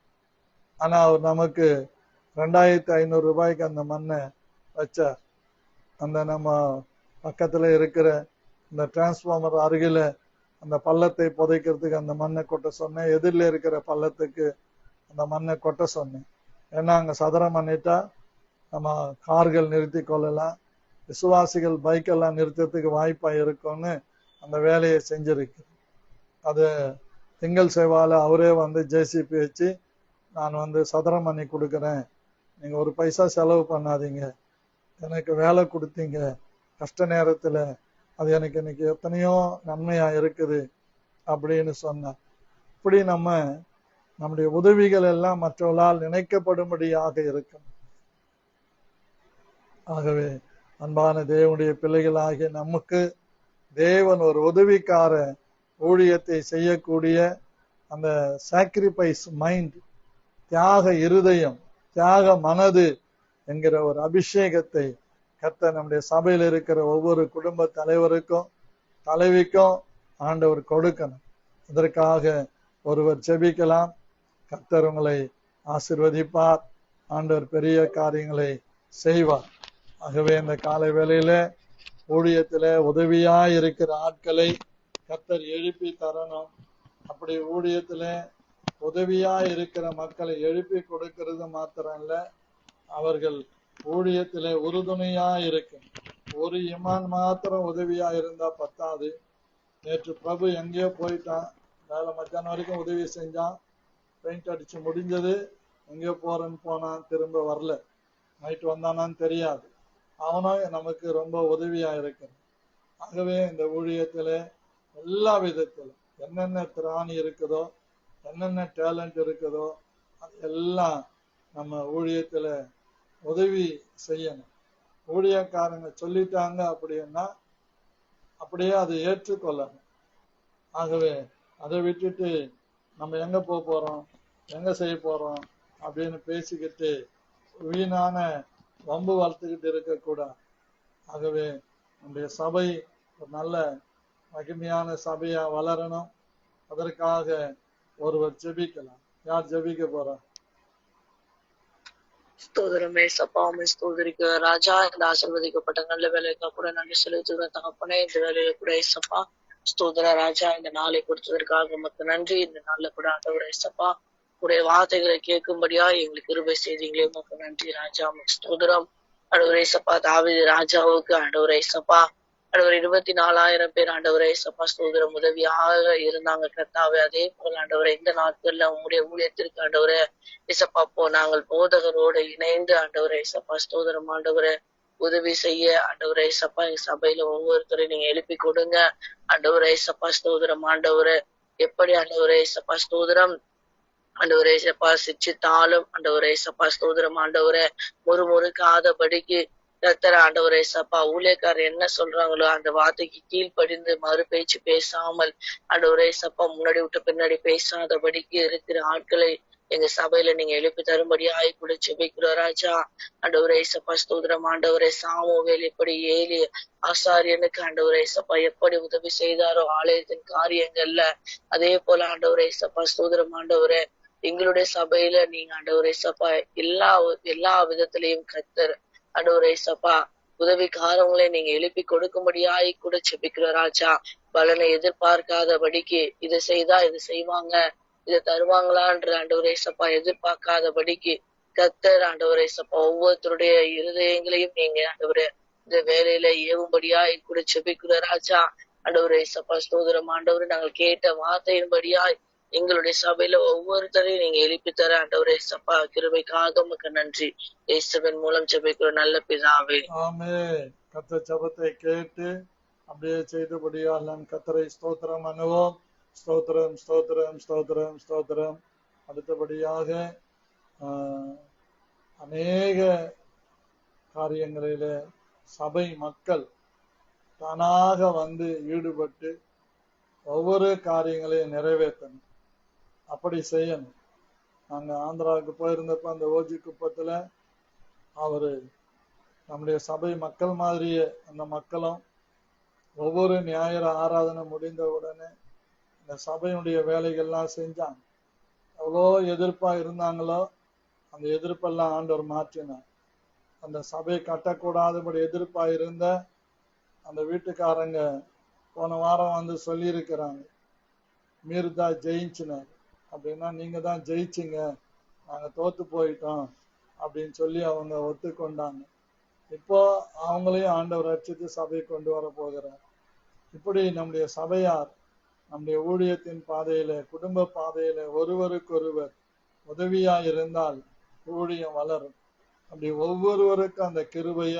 ஆனா அவர் நமக்கு 2500 ரூபாய்க்கு அந்த மண்ணை வச்சார். அந்த நம்ம பக்கத்துல இருக்கிற இந்த டிரான்ஸ்பார்மர் அருகில அந்த பள்ளத்தை புதைக்கிறதுக்கு அந்த மண்ணை கொட்ட சொன்னேன். எதிரில் இருக்கிற பள்ளத்துக்கு அந்த மண்ணை கொட்ட சொன்னேன். ஏன்னா அங்க சதுரம் பண்ணிட்டா நம்ம கார்கள் நிறுத்தி கொள்ளலாம், விசுவாசிகள் பைக்கெல்லாம் நிறுத்தத்துக்கு வாய்ப்பா இருக்கும்னு அந்த வேலையை செஞ்சிருக்கு. அது திங்கள் செவ்வாழ அவரே ஜேசிபி வச்சு நான் சதுரம் பண்ணி கொடுக்குறேன், நீங்க ஒரு பைசா செலவு பண்ணாதீங்க, எனக்கு வேலை கொடுத்தீங்க கஷ்ட நேரத்துல, அது எனக்கு இன்னைக்கு எத்தனையோ நன்மையா இருக்குது அப்படின்னு சொன்னார். இப்படி நம்முடைய உதவிகள் எல்லாம் மற்றவர்களால் நினைக்கப்படும்படியாக இருக்கும். ஆகவே அன்பான தேவனுடைய பிள்ளைகளாகிய நமக்கு தேவன் ஒரு உதவிக்கார ஊழியத்தை செய்யக்கூடிய அந்த சாக்ரிஃபைஸ் மைண்ட், தியாக இருதயம், தியாக மனது என்கிற ஒரு அபிஷேகத்தை கர்த்தர் நம்முடைய சபையில் இருக்கிற ஒவ்வொரு குடும்ப தலைவருக்கும் தலைவிக்கும் ஆண்டவர் கொடுக்கணும். இதற்காக ஒருவர் ஜெபிக்கலாம். கர்த்தர் உங்களை ஆசீர்வதிப்பார். ஆண்டவர் பெரிய காரியங்களை செய்வார். ஆகவே இந்த காலை வேளையில ஊழியத்துல உதவியாய் இருக்கிற ஆட்களை கர்த்தர் எழுப்பி தரணும். அப்படி ஊழியத்துல உதவியா இருக்கிற மக்களை எழுப்பி கொடுக்கிறது மாத்திரம் இல்ல, அவர்கள் ஊழியத்திலே உறுதுணையா இருக்கு. ஒரு இமான் மாத்திரம் உதவியா இருந்தா பத்தாது. நேற்று பிரபு எங்கேயோ போயிட்டான், வேலை மத்தியானம் வரைக்கும் உதவி செஞ்சான், பெயிண்ட் அடிச்சு முடிஞ்சது, எங்கேயோ போறேன்னு போனான், திரும்ப வரல, நைட்டு வந்தானான்னு தெரியாது. அவனும் நமக்கு ரொம்ப உதவியா இருக்கு. ஆகவே இந்த ஊழியத்துல எல்லா விதத்திலும் என்னென்ன திராணி இருக்குதோ, என்னென்ன டேலண்ட் இருக்குதோ, எல்லாம் நம்ம ஊழியத்துல உதவி செய்யணும். ஊழியக்காரங்க சொல்லிட்டாங்க அப்படின்னா அப்படியே அதை ஏற்றுக்கொள்ளணும். ஆகவே அதை விட்டுட்டு நம்ம எங்க போறோம், எங்க செய்ய போறோம் அப்படின்னு பேசிக்கிட்டு வீணான வம்பு வளர்த்துக்கிட்டு இருக்கக்கூடாது. ஆகவே நம்முடைய சபை ஒரு நல்ல மகிமையான சபையா வளரணும். அதற்காக ஒருவர் ஜெபிக்கலாம். யார் ஜெபிக்க போறா? ஸ்தோத்திரமே சப்பா, உண்மை ஸ்தோத்திரிக்க ராஜா. இந்த ஆசீர்வதிக்கப்பட்ட நல்ல வேலைக்கு கூட நன்றி செலுத்துகிற தகப்பனே. இந்த வேலையில கூட சப்பா ஸ்தோத்திர ராஜா, இந்த நாளை கொடுத்ததற்காக மத்த நன்றி. இந்த நாள்ல கூட ஆண்டவரே சப்பா உடைய வார்த்தைகளை கேட்கும்படியா எங்களுக்கு கிருபை செய்தீங்களே, உமக்கு நன்றி ராஜா. ஸ்தோத்திரம் ஆண்டவரே சப்பா. தாவீது ராஜாவுக்கு ஆண்டவரே சப்பா ஆண்டவர் 24,000 பேர் ஆண்டவரே சப்பா ஸ்தோத்திரம் உதவியாக இருந்தாங்க கர்த்தாவே. அதே போல ஆண்டவரை இந்த நாட்கள்ல உங்களுடைய ஊழியத்திற்கு ஆண்டவரே இசப்பா நாங்கள் போதகரோடு இணைந்து ஆண்டவரே இசப்பா ஸ்தோத்திரம் ஆண்டவரை உதவி செய்ய ஆண்டவரே இசப்பா எங்க சபையில ஒவ்வொருத்தரையும் நீங்க எழுப்பி கொடுங்க ஆண்டவரே இசப்பா ஸ்தோத்திரம் ஆண்டவரை. எப்படி ஆண்டவரே இசப்பா ஸ்தோத்திரம் ஆண்டவரே இசப்பா சிச்சித்தாலும் ஆண்டவரே இசப்பா ஸ்தோத்திரம் ஆண்டவரை முறுமுறுக்காதபடிக்கு கர்த்தர் ஆண்டவரே சப்பா ஊழியக்காரர் என்ன சொல்றாங்களோ அந்த வார்த்தைக்கு கீழ்ப்படிந்து மறு பேச்சு பேசாமல் ஆண்டவரே சப்பா முன்னாடி விட்டு பின்னாடி பேசாதபடிக்கு இருக்கிற ஆட்களை எங்க சபையில நீங்க எழுப்பி தரும்படியா கூட ஜெபிக்கிறோம் ராஜா. ஆண்டவரே சப்பா ஸ்தோத்திரம் ஆண்டவரே. சாமுவேல் எப்படி ஏலி ஆசாரியனுக்கு ஆண்டவரே சப்பா எப்படி உதவி செய்தாரோ ஆலயத்தின் காரியங்கள்ல, அதே போல ஆண்டவரே சப்பா ஸ்தோத்திரம் ஆண்டவரே எங்களுடைய சபையில நீங்க ஆண்டவரே சப்பா எல்லா விதத்திலையும் கர்த்தர் ஆண்டவரே சப்பா உதவிக்காரவங்களை நீங்க எழுப்பி கொடுக்கும்படியாய் கூட ஜெபிக்கிற ராஜா. பலனை எதிர்பார்க்காதபடிக்கு இதை செய்தா இது செய்வாங்க, இதை தருவாங்களான்ற ஆண்டவரே சப்பா எதிர்பார்க்காதபடிக்கு கர்த்தர் ஆண்டவரே சப்பா ஒவ்வொருத்தருடைய இருதயங்களையும் நீங்க ஆண்டவரே இந்த வேலையில ஏவும்படியாய் கூட ஜெபிக்கிற ராஜா. ஆண்டவரே சப்பா ஸ்தோத்திரம் ஆண்டவரே நாங்கள் கேட்ட வார்த்தையின்படியாய் எங்களுடைய சபையில ஒவ்வொருத்தரையும் நீங்க எழுப்பி தர ஆண்டவரே சப்பா கிருபைக்காக உமக்கு நன்றி. இயேசுவின் மூலம் ஜெபிக்கிற நல்ல பிதாவே, ஆமென். கர்த்தர் ஜெபத்தை கேட்டு அப்படியே செய்தபடியால் நான் கர்த்தரை ஸ்தோத்திரம் பண்ணுவோம். ஸ்தோத்திரம் ஸ்தோத்திரம் ஸ்தோத்திரம் ஸ்தோத்திரம். அடுத்தபடியாக அநேக காரியங்களிலே சபை மக்கள் தானாக வந்து ஈடுபட்டு ஒவ்வொரு காரியங்களையும் நிறைவேற்றணும். அப்படி செய்யணும். நாங்க ஆந்திராவுக்கு போயிருந்தப்ப அந்த ஓஜி குப்பத்துல அவரு நம்முடைய சபை மக்கள் மாதிரியே அந்த மக்களும் ஒவ்வொரு ஞாயிறு ஆராதனை முடிந்த உடனே இந்த சபையுடைய வேலைகள்லாம் செஞ்சாங்க. எவ்வளோ எதிர்ப்பா இருந்தாங்களோ அந்த எதிர்ப்பெல்லாம் ஆண்டவர் மாற்றினார். அந்த சபை கட்டக்கூடாதபடி எதிர்ப்பா இருந்த அந்த வீட்டுக்காரங்க போன வாரம் வந்து சொல்லி இருக்கிறாங்க, மீர்தா ஜெயிச்சினார் அப்படின்னா நீங்க தான் ஜெயிச்சிங்க, நாங்க தோத்து போயிட்டோம் அப்படின்னு சொல்லி அவங்க ஒத்துக்கொண்டாங்க. இப்போ அவங்களையும் ஆண்டவர் ரட்சித்து சபை கொண்டு வர போகிறார். இப்படி நம்முடைய சபையார் நம்முடைய ஊழியத்தின் பாதையில குடும்ப பாதையில ஒருவருக்கொருவர் உதவியா இருந்தால் ஊழியம் வளரும். அப்படி ஒவ்வொருவருக்கும் அந்த கிருபைய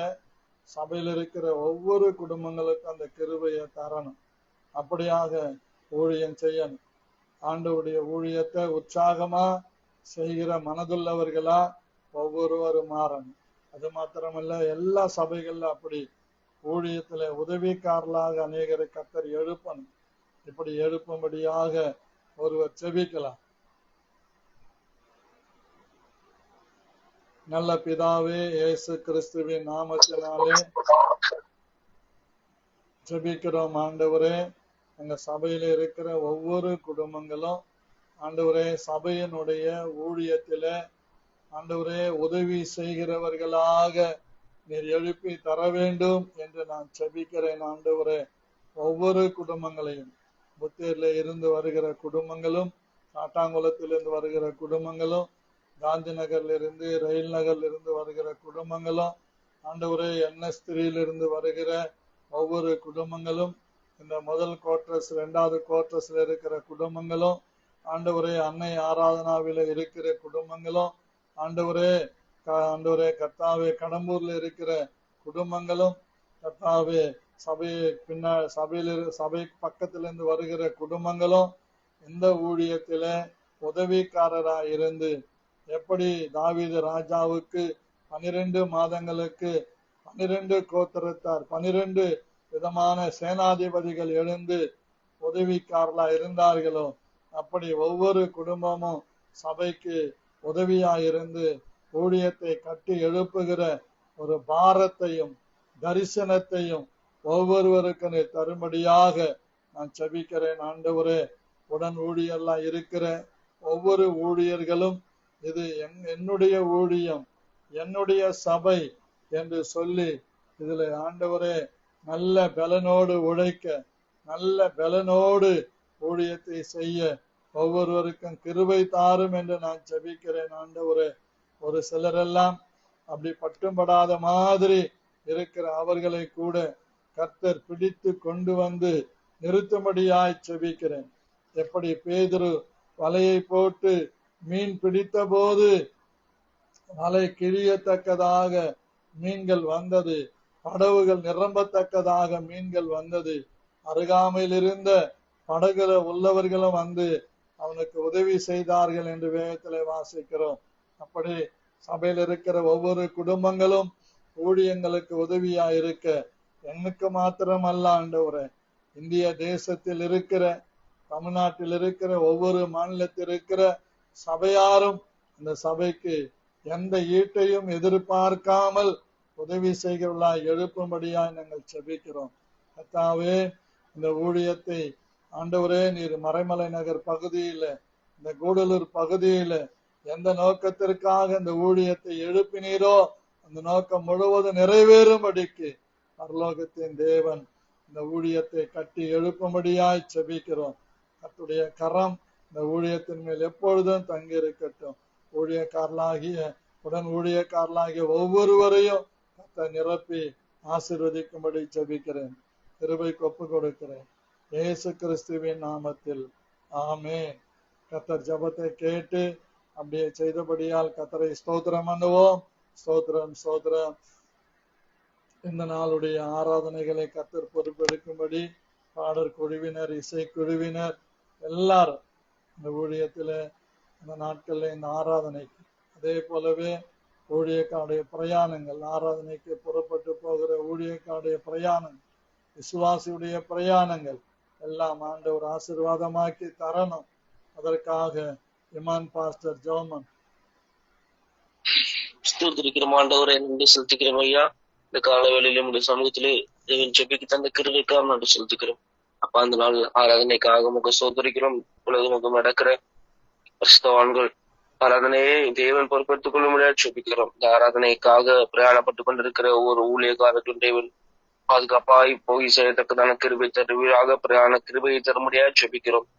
சபையில் இருக்கிற ஒவ்வொரு குடும்பங்களுக்கும் அந்த கிருபைய தரணும். அப்படியாக ஊழியம் செய்யணும். ஆண்டவருடைய ஊழியத்தை உற்சாகமா செய்கிற மனதுள்ளவர்களா ஒவ்வொருவரும் மாறணும். அது மாத்திரமல்ல, எல்லா சபைகள்ல அப்படி ஊழியத்துல உதவிக்காரர்களாக அநேகரை கர்த்தர் எழுப்பணும். இப்படி எழுப்பும்படியாக ஒருவர் செபிக்கலாம். நல்ல பிதாவே, இயேசு கிறிஸ்துவின் நாமத்தினாலே ஜெபிக்கிறோம். ஆண்டவரே, எங்க சபையில இருக்கிற ஒவ்வொரு குடும்பங்களும் ஆண்டவரே சபையினுடைய ஊழியத்தில ஆண்டவரே உதவி செய்கிறவர்களாக நீர் எழுப்பி தர வேண்டும் என்று நான் ஜெபிக்கிறேன். ஆண்டவரே, ஒவ்வொரு குடும்பங்களையும் புத்தேர்ல இருந்து வருகிற குடும்பங்களும், காட்டாங்குளத்திலிருந்து வருகிற குடும்பங்களும், காந்தி நகர்ல இருந்து ரயில் நகர்ல இருந்து வருகிற குடும்பங்களும், ஆண்டவரே என்எஸ்3 வருகிற ஒவ்வொரு குடும்பங்களும், இந்த முதல் குவார்டர்ஸ் 2வது குவார்டர்ஸ்ல இருக்கிற குடும்பங்களும், ஆண்டவரே அன்னை ஆராதனாவில இருக்கிற குடும்பங்களும், ஆண்டவரே கர்த்தாவே கடம்பூர்ல இருக்கிற குடும்பங்களும், கர்த்தாவே சபை பக்கத்திலிருந்து வருகிற குடும்பங்களும் இந்த ஊழியத்தில உதவிக்காரரா இருந்து எப்படி தாவீது ராஜாவுக்கு 12 மாதங்களுக்கு 12 கோத்திரத்தார் 12 விதமான சேனாதிபதிகள் எழுந்து உதவிக்காரர்களா இருந்தார்களோ அப்படி ஒவ்வொரு குடும்பமும் சபைக்கு உதவியா இருந்து ஊழியத்தை கட்டி எழுப்புகிற ஒரு பாரத்தையும் தரிசனத்தையும் ஒவ்வொருவருக்கு தரும்படியாக நான் ஜெபிக்கிறேன். ஆண்டவரே, உடன் ஊழியெல்லாம் இருக்கிற ஒவ்வொரு ஊழியர்களும் இது என்னுடைய ஊழியம், என்னுடைய சபை என்று சொல்லி இதுல ஆண்டவரே நல்ல பலனோடு உழைக்க, நல்ல பலனோடு ஊழியத்தை செய்ய ஒவ்வொருவருக்கும் கிருபை தாரும் என்று நான் ஜெபிக்கிறேன். ஆண்டவரே, ஒரு சிலரெல்லாம் அப்படி பட்டும்படாத மாதிரி இருக்கிற அவர்களை கூட கர்த்தர் பிடித்து கொண்டு வந்து நிறுத்தும்படியாய் ஜெபிக்கிறேன். எப்படி பேதுரு வலையை போட்டு மீன் பிடித்த போது வலை கிழியத்தக்கதாக மீன்கள் வந்தது, படகுகள் நிரம்பத்தக்கதாக மீன்கள் வந்தது, அருகாமையில் இருந்த படகுல உள்ளவர்களும் வந்து அவனுக்கு உதவி செய்தார்கள் என்று வேதத்திலே வாசிக்கிறோம். அப்படி சபையில் இருக்கிற ஒவ்வொரு குடும்பங்களும் ஊழியங்களுக்கு உதவியா இருக்க, எனக்கு மாத்திரம் அல்ல ஆண்டவரே, இந்திய தேசத்தில் இருக்கிற, தமிழ்நாட்டில் இருக்கிற ஒவ்வொரு மாநிலத்தில் இருக்கிற சபையாரும் இந்த சபைக்கு எந்த ஈட்டையும் எதிர்பார்க்காமல் உதவி செய்கிறவர்களாய் எழுப்பும்படியாய் நாங்கள் ஜெபிக்கிறோம். கர்த்தாவே, இந்த ஊழியத்தை ஆண்டவரே நீர் மறைமலை நகர் பகுதியில, இந்த கூடலூர் பகுதியில எந்த நோக்கத்திற்காக இந்த ஊழியத்தை எழுப்பினீரோ அந்த நோக்கம் முழுவதும் நிறைவேறும்படிக்கு பரலோகத்தின் தேவன் இந்த ஊழியத்தை கட்டி எழுப்பும்படியாய் ஜெபிக்கிறோம். கர்த்தருடைய கரம் இந்த ஊழியத்தின் மேல் எப்பொழுதும் தங்கி இருக்கட்டும். உடன் ஊழியக்காரலாகிய ஒவ்வொருவரையும் கர்த்தர் நிரப்பி ஆசீர்வதிக்கும்படி ஜெபிக்கிறேன். கிருபைக்கு ஒப்பு கொடுக்கிறேன் இயேசு கிறிஸ்துவின் நாமத்தில், ஆமென். கர்த்தர் ஜெபத்தை கேட்டு அப்படியே செய்தபடியால் கர்த்தரை ஸ்தோத்திரம் பண்ணுவோம். ஸ்தோத்திரம் ஸ்தோத்திரம். இந்த நாளுடைய ஆராதனைகளை கர்த்தர் பொறுப்பெடுக்கும்படி பாடற் குழுவினர், இசைக்குழுவினர் எல்லாரும் இந்த ஊழியத்துல இந்த நாட்கள்ல இந்த ஆராதனைக்கு, அதே போலவே ஊழியக்காருடைய பிரயாணங்கள், ஆராதனைக்கு புறப்பட்டு போகிற ஊழியக்காருடைய பிரயாணங்கள், விசுவாசியுடைய பிரயாணங்கள் எல்லாம் ஆண்டவர் ஆசீர்வாதமாக்கி தரணும். அதற்காக இமான் பாஸ்டர் ஜோமன். ஸ்தோத்திரிக்கிறோம் ஆண்டவரை, நன்றி செலுத்திக்கிறோம் ஐயா. இந்த காலவேளையிலும் இந்த சமூகத்திலே தேவன் ஜெபிக்கு தந்த கிருபைக்காக நன்றி செலுத்திக்கிறோம் அப்பா. அந்த நாள் ஆராதனைக்காக முக சோதரிக்கிறோம். உலகம் நடக்கிற கிறிஸ்தவான்கள் ஆராதனையை தேவன் பொறுப்பெடுத்துக் கொள்ள முடியாது ஜெபிக்கிறோம். இந்த ஆராதனைக்காக பிரயாணப்பட்டு கொண்டிருக்கிற ஒவ்வொரு ஊழியக்காரர்களும் தேவன் பாதுகாப்பாய் போய் செய்யத்தக்கதான கிருபை தருவீராக, பிரயாண கிருபையை தர முடியாது ஜெபிக்கிறோம்.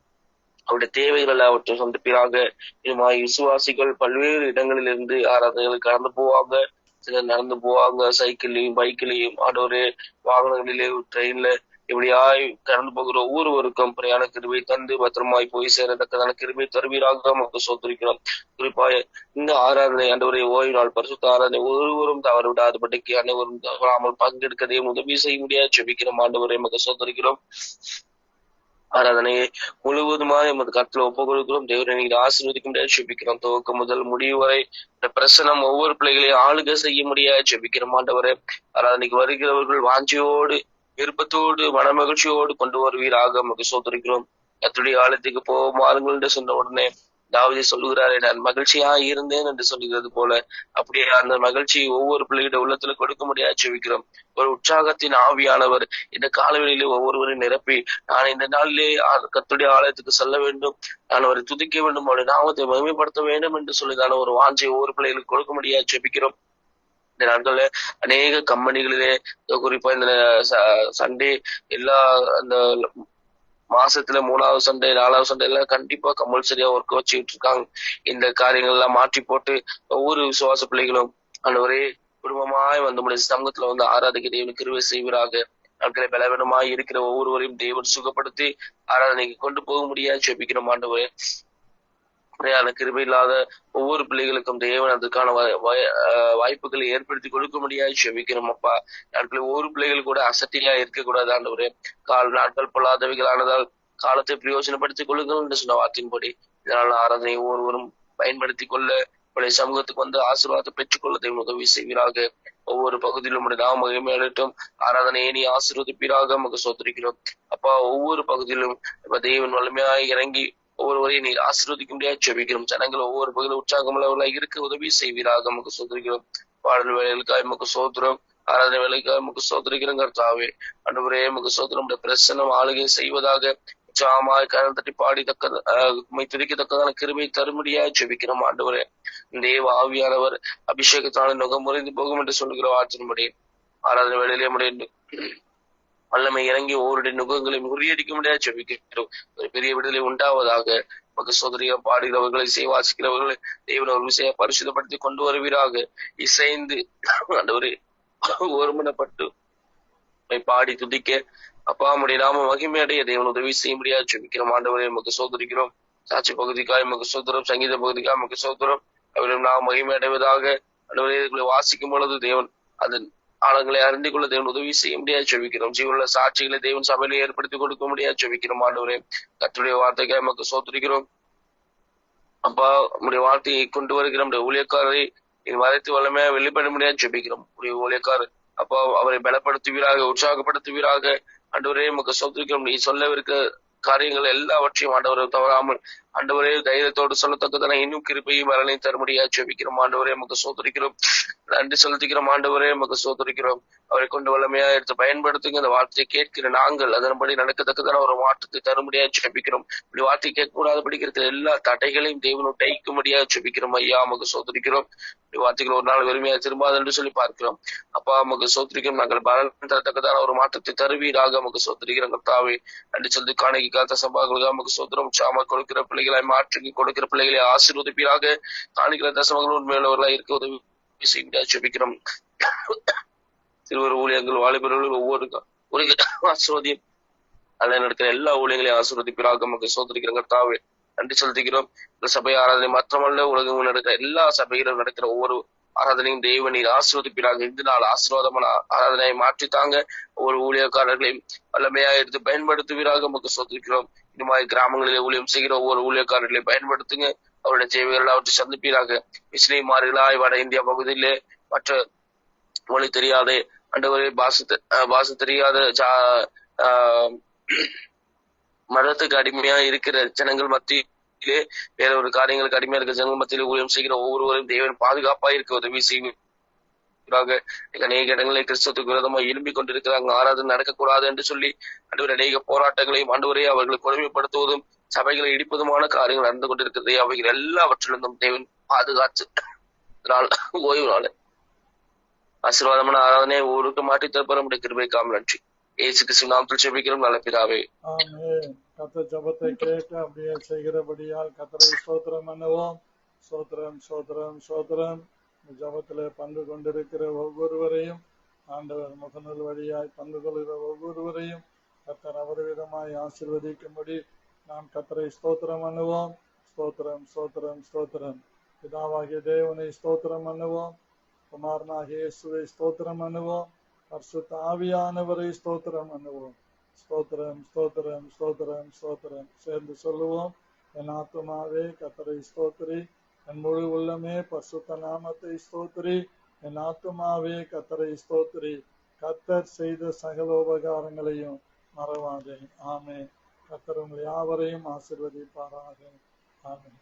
அவருடைய தேவைகள் அவற்றை சந்திப்பீராக. இதுமாய் விசுவாசிகள் பல்வேறு இடங்களிலிருந்து ஆராதனைகள் கடந்து போவாங்க. சிலர் நடந்து போவாங்க, சைக்கிள்லையும் பைக்கிலையும் ஆண்டவரே வாகனங்களிலே ட்ரெயின்ல இப்படியாய் கடந்து போகிற ஒவ்வொருவருக்கும் பிரயாண கிருபை தந்து பத்திரமாய் போய் சேரத்தக்கதான கிருபை தருவீராக நமக்கு சோதரிக்கிறோம். குறிப்பாக இந்த ஆராதனை ஆண்டவரை ஓய்வு நாள் பரிசுத்த ஆராதனை ஒருவரும் தவறு விடாதபடிக்கு அனைவரும் தவறாமல் பங்கெடுக்கதே உதவி செய்ய முடியாது ஜெபிக்கிறோம் ஆண்டவரை நமக்கு சோதரிக்கிறோம். ஆராதனையை முழுவதுமாக எமது கருத்துல ஒப்புக் கொடுக்கிறோம். தேவரை நீங்க ஆசீர்வதிக்க முடியாது ஜெபிக்கிறோம். துவக்கம் முதல் முடிவு வரை இந்த பிரசனம் ஒவ்வொரு பிள்ளைகளையும் ஆளுகை செய்ய முடியாது ஜெபிக்கிறோம் ஆண்டவரை. ஆராதனைக்கு வருகிறவர்கள் வாஞ்சியோடு, விருப்பத்தோடு, மனமகிழ்ச்சியோடு கொண்டு வருவீராக நமக்கு சோதரிக்கிறோம். கர்த்தருடைய ஆலயத்துக்கு போமாறுங்கள் என்று சொன்ன உடனே தாவீது சொல்லுகிறாரே, நான் மகிழ்ச்சியா இருந்தேன் என்று சொல்லுகிறது போல அப்படியே அந்த மகிழ்ச்சியை ஒவ்வொரு பிள்ளைகிட்ட உள்ளத்துல கொடுக்க முடியாது ஜெபிக்கிறோம். ஒரு உற்சாகத்தின் ஆவியானவர் இந்த காலவெளியிலே ஒவ்வொருவரையும் நிரப்பி, நான் இந்த நாளிலே கர்த்தருடைய ஆலயத்துக்கு செல்ல வேண்டும், நான் அவரை துதிக்க வேண்டும், அவருடைய நாமத்தை மகிமைப்படுத்த வேண்டும் என்று சொல்லிதான ஒரு வாஞ்சை ஒவ்வொரு பிள்ளைகளுக்கு கொடுக்க முடியாது ஜெபிக்கிறோம். இந்த நாட்கள்ல அநேக கம்பெனிகளிலே, குறிப்பா இந்த சண்டே எல்லா அந்த மாசத்துல 3வது சண்டே 4வது சண்டே எல்லாம் கண்டிப்பா கம்பல்சரியா ஒர்க் வச்சுக்கிட்டு இருக்காங்க. இந்த காரியங்கள் எல்லாம் மாற்றி போட்டு ஒவ்வொரு விசுவாச பிள்ளைகளும் ஆண்டவரே குடும்பமாய் வந்து முடிய சமூகத்துல வந்து ஆராதிக்க தேவன் கிருபை செய்வீராக. நாட்களை பலவீனமாய் இருக்கிற ஒவ்வொருவரையும் தேவன் சுகப்படுத்தி ஆராதனைக்கு கொண்டு போக முடியாது ஜெபிக்கிறோம் ஆண்டவரே. பிரயாண கிருபை இல்லாத ஒவ்வொரு பிள்ளைகளுக்கும் தேவன் அதுக்கான வாய்ப்புகளை ஏற்படுத்தி கொடுக்க முடியாது ஜெபிக்கிறோம் அப்பா. நாட்களில் ஒவ்வொரு பிள்ளைகள் கூட அசட்டியா இருக்கக்கூடாது ஆண்டவரே. நாட்கள் பொல்லாதவைகளானதால் காலத்தை பிரயோஜனப்படுத்திக் கொள்ளுங்கள் என்று சொன்ன வார்த்தையின்படி இதனால் ஆராதனை ஒவ்வொருவரும் பயன்படுத்திக் கொள்ள, உடைய சமூகத்துக்கு வந்து ஆசீர்வாதத்தை பெற்றுக்கொள்ள தேவன் உதவி செய்வீராக. ஒவ்வொரு பகுதியிலும் உடைய நாம மகிமையடையட்டும். ஆராதனையை நீ ஆசீர்வதிப்பீராக நமக்கு சோதரிக்கிறோம் அப்பா. ஒவ்வொரு பகுதியிலும் இப்ப தேவன் வலிமையாய் இறங்கி ஒவ்வொருவரையும் நீர் ஆசீர்வதிக்க முடியாது ஜெபிக்கிறோம். ஜனங்கள் ஒவ்வொரு பகுதியில் உற்சாகமுள்ளவர்களாக இருக்க உதவி செய்வீராக நமக்கு சோதரிக்கிறோம். பாடல் வேலைகளுக்காக நமக்கு சோதரம், ஆராதனை வேலைக்காக நமக்கு சோதரிக்கிறோம் கர்த்தாவே. ஆண்டவரே நமக்கு சோதரம் பிரசன்னம் ஆளுகை செய்வதாக. உற்சாகமாய் கரம் தட்டி பாடி துதிக்கத்தக்கதான கிருபை தரும்படியா ஜெபிக்கிறோம் ஆண்டவரே. தேவ ஆவியானவர் அபிஷேகத்தான நுகம் முறைந்து போகும் என்று சொல்லுகிற வார்த்தையின்படி ஆராதனை வேலையிலே முடியும் வல்லமை இறங்கி ஒவ்வொருடைய நுகங்களை முறியடிக்க முடியாது ஜெபிக்கிறோம். ஒரு பெரிய விடுதலை உண்டாவதாக. நமக்கு சோதரியா பாடுகிறவர்களை, வாசிக்கிறவர்களை தேவன் ஒரு விஷய பரிசுத்தப்படுத்தி கொண்டு வருவீராக. இசைந்து ஆண்டவரே ஒருமனப்பட்டு பாடி துதிக்க அப்பா நம்முடைய நாம மகிமையடைய தேவன் உதவி செய்ய முடியாது ஜெபிக்கிறோம் ஆண்டவரே. நமக்கு சோதரிக்கிறோம். சாட்சி பகுதிக்காய் நமக்கு சோதரம், சங்கீத பகுதிக்காய் நமக்கு சோதரம். அவரையும் நாம் மகிமை அடைவதாக. ஆண்டவரே வாசிக்கும் பொழுது தேவன் அதன் ஆழங்களை அறிந்து கொள்ள தேவன் உதவி செய்ய முடியாது ஜெபிக்கிறோம். ஜீவனுள்ள சாட்சிகளை தேவன் சபையில ஏற்படுத்தி கொடுக்க முடியாது ஜெபிக்கிறோம் ஆண்டவரே. கர்த்தருடைய வார்த்தைக்காக நமக்கு சோதரிக்கிறோம் அப்பா. நம்முடைய வார்த்தையை கொண்டு வருகிற நம்முடைய ஊழியக்காரரை மறைத்து வல்லமையா வெளிப்பட முடியாது ஜெபிக்கிறோம். உடைய ஊழியக்காரர் அப்பா அவரை பலப்படுத்துவீராக, உற்சாகப்படுத்துவீராக. ஆண்டவரே நமக்கு சோதரிக்கிறோம். நீ சொல்லவிருக்க காரியங்கள் எல்லாவற்றையும் ஆண்டவரை தவறாமல் ஆண்டவரே தைரியத்தோடு சொல்லத்தக்கதான இன்னும் கிருபையும் வரலையும் தரும்படியா ஜெபிக்கிறோம் ஆண்டவரே. நமக்கு சோதரிக்கிறோம். நன்றி செலுத்திக்கிறோம் ஆண்டவரே. நமக்கு சோதரிக்கிறோம். அவரை கொண்டு வல்லமையா எடுத்து பயன்படுத்துங்க. அந்த வார்த்தையை கேட்கிற நாங்கள் அதன்படி நடக்கத்தக்கதான ஒரு மாற்றத்தை தரும்படியா ஜெபிக்கிறோம். இப்படி வார்த்தை கேட்கக்கூடாது படிக்கிற எல்லா தடைகளையும் தேவன் டைக்கும்படியா ஜெபிக்கிறோம் ஐயா. நமக்கு சோதரிக்கிறோம். வார்த்தைகள் ஒரு நாள் வெறுமையா திரும்பாது என்று சொல்லி பார்க்கிறோம் அப்பா. நமக்கு சோதரிக்கிறோம். நாங்கள் பலன் தரத்தக்கதான ஒரு மாற்றத்தை தருவீராக. நமக்கு சோதரிக்கிறோம் கர்த்தாவே. நன்றி சொல்லி காணிக்கை காத்த சபாக்களுக்காக நமக்கு சோதரம். சாம கொடுக்கிற பிள்ளைகளை மாற்றி கொடுக்கிற பிள்ளைகளை ஆசீர்வதிப்பீராக. காணிக்கிற தசமங்கள் உண்மையுள்ளவர்களாக இருக்க உதவி செய்ய ஜெபிக்கிறோம். சிறுவர் ஊழியர்கள், வாலிபர்கள் ஒவ்வொரு ஆசீர்வதியும் அல்ல நடக்கிற எல்லா ஊழியங்களையும் ஆசீர்வதிப்பீராக. நமக்கு சோதரிக்கிறோம் கர்த்தாவே. நன்றி செலுத்துகிறோம். இந்த சபை ஆராதனை மாத்திரமல்ல, உலகம் நடக்கிற எல்லா சபையிலும் நடக்கிற ஒவ்வொரு ஆராதனையும் தேவனீர் ஆசீர்வதிப்பீராக. இந்த நாள் ஆசீர்வாதமான ஆராதனையை மாற்றித்தாங்க. ஒவ்வொரு ஊழியக்காரர்களையும் வல்லமையா எடுத்து பயன்படுத்துவீராக உமக்கு சோதிக்கிறோம். இந்த மாதிரி கிராமங்களிலே ஊழியம் செய்கிற ஒவ்வொரு ஊழியக்காரர்களையும் பயன்படுத்துங்க. அவருடைய தேவைகள் அவற்றை சந்திப்பீராக. முஸ்லீமார்களாய் வட இந்தியா பகுதியிலே மற்ற மொழி தெரியாத ஆண்டவரே பாச தெரியாத மதத்துக்கு அடிமையா இருக்கிற ஜனங்கள் மத்தியிலே வேற ஒரு காரியங்களுக்கு அடிமையா இருக்கிற ஜனங்கள் மத்தியிலே ஊழியம் செய்கிற ஒவ்வொருவரும் தேவன் பாதுகாப்பா இருக்க உதவி செய்வீராக. அநேக இடங்களில் கிறிஸ்தவத்துக்கு விரோதமா எழும்பிக் கொண்டிருக்கிறாங்க. ஆராதனை நடக்கக்கூடாது என்று சொல்லி ஆண்டவர் அநேக போராட்டங்களையும் ஆண்டவரே அவர்களை கொடுமைப்படுத்துவதும் சபைகளை இடிப்பதுமான காரியங்கள் நடந்து கொண்டிருக்கிறது. அவைகள் எல்லாவற்றிலிருந்தும் தேவன் பாதுகாத்து ஓய்வு நாள் ஆசீர்வாதமான ஆராதனை ஊருக்கு மாற்றி தரப்பட முடிய கிருபைக்காக நன்றி. இயேசு கிறிஸ்து நாமத்தில் ஜெபிக்கிறோம் நல்ல பிதாவே. ஆமென். கர்த்தர் ஜெபத்தை கேட்டு அப்படியே செய்கிறபடியால் கர்த்தரை ஸ்தோத்திரம் பண்ணுவோம். ஸ்தோத்திரம் ஸ்தோத்திரம் ஸ்தோத்திரம். ஜெபத்திலே பங்கு கொண்டிருக்கிற ஒவ்வொருவரையும் ஆண்டவர் முகநூல் வழியாய் பங்கு கொள்கிற ஒவ்வொருவரையும் கர்த்தர் அபரிவிதமாய் ஆசீர்வதிக்கும்படி நாம் கர்த்தரை ஸ்தோத்திரம் பண்ணுவோம். ஸ்தோத்திரம் ஸ்தோத்திரம் ஸ்தோத்திரம். பிதாவாகிய தேவனை ஸ்தோத்திரம் பண்ணுவோம். குமாரனாகிய இயேசுவை ஸ்தோத்திரம் பண்ணுவோம். பரிசுத்த ஆவியானவரை ஸ்தோத்திரம் பண்ணுவோம். ஸ்தோத்திரம் ஸ்தோத்திரம் ஸ்தோத்திரம் ஸ்தோத்திரம். சேர்ந்து சொல்லுவோம். என் ஆத்துமாவே கர்த்தரை ஸ்தோத்திரி, என் முழு உள்ளமே பரிசுத்த நாமத்தை ஸ்தோத்திரி. என் ஆத்துமாவே கர்த்தரை ஸ்தோத்திரி, கர்த்தர் செய்த சகல உபகாரங்களையும் மறவாதே. ஆமென். கர்த்தர் உங்கள் யாவரையும் ஆசீர்வதிப்பாராக. ஆமென்.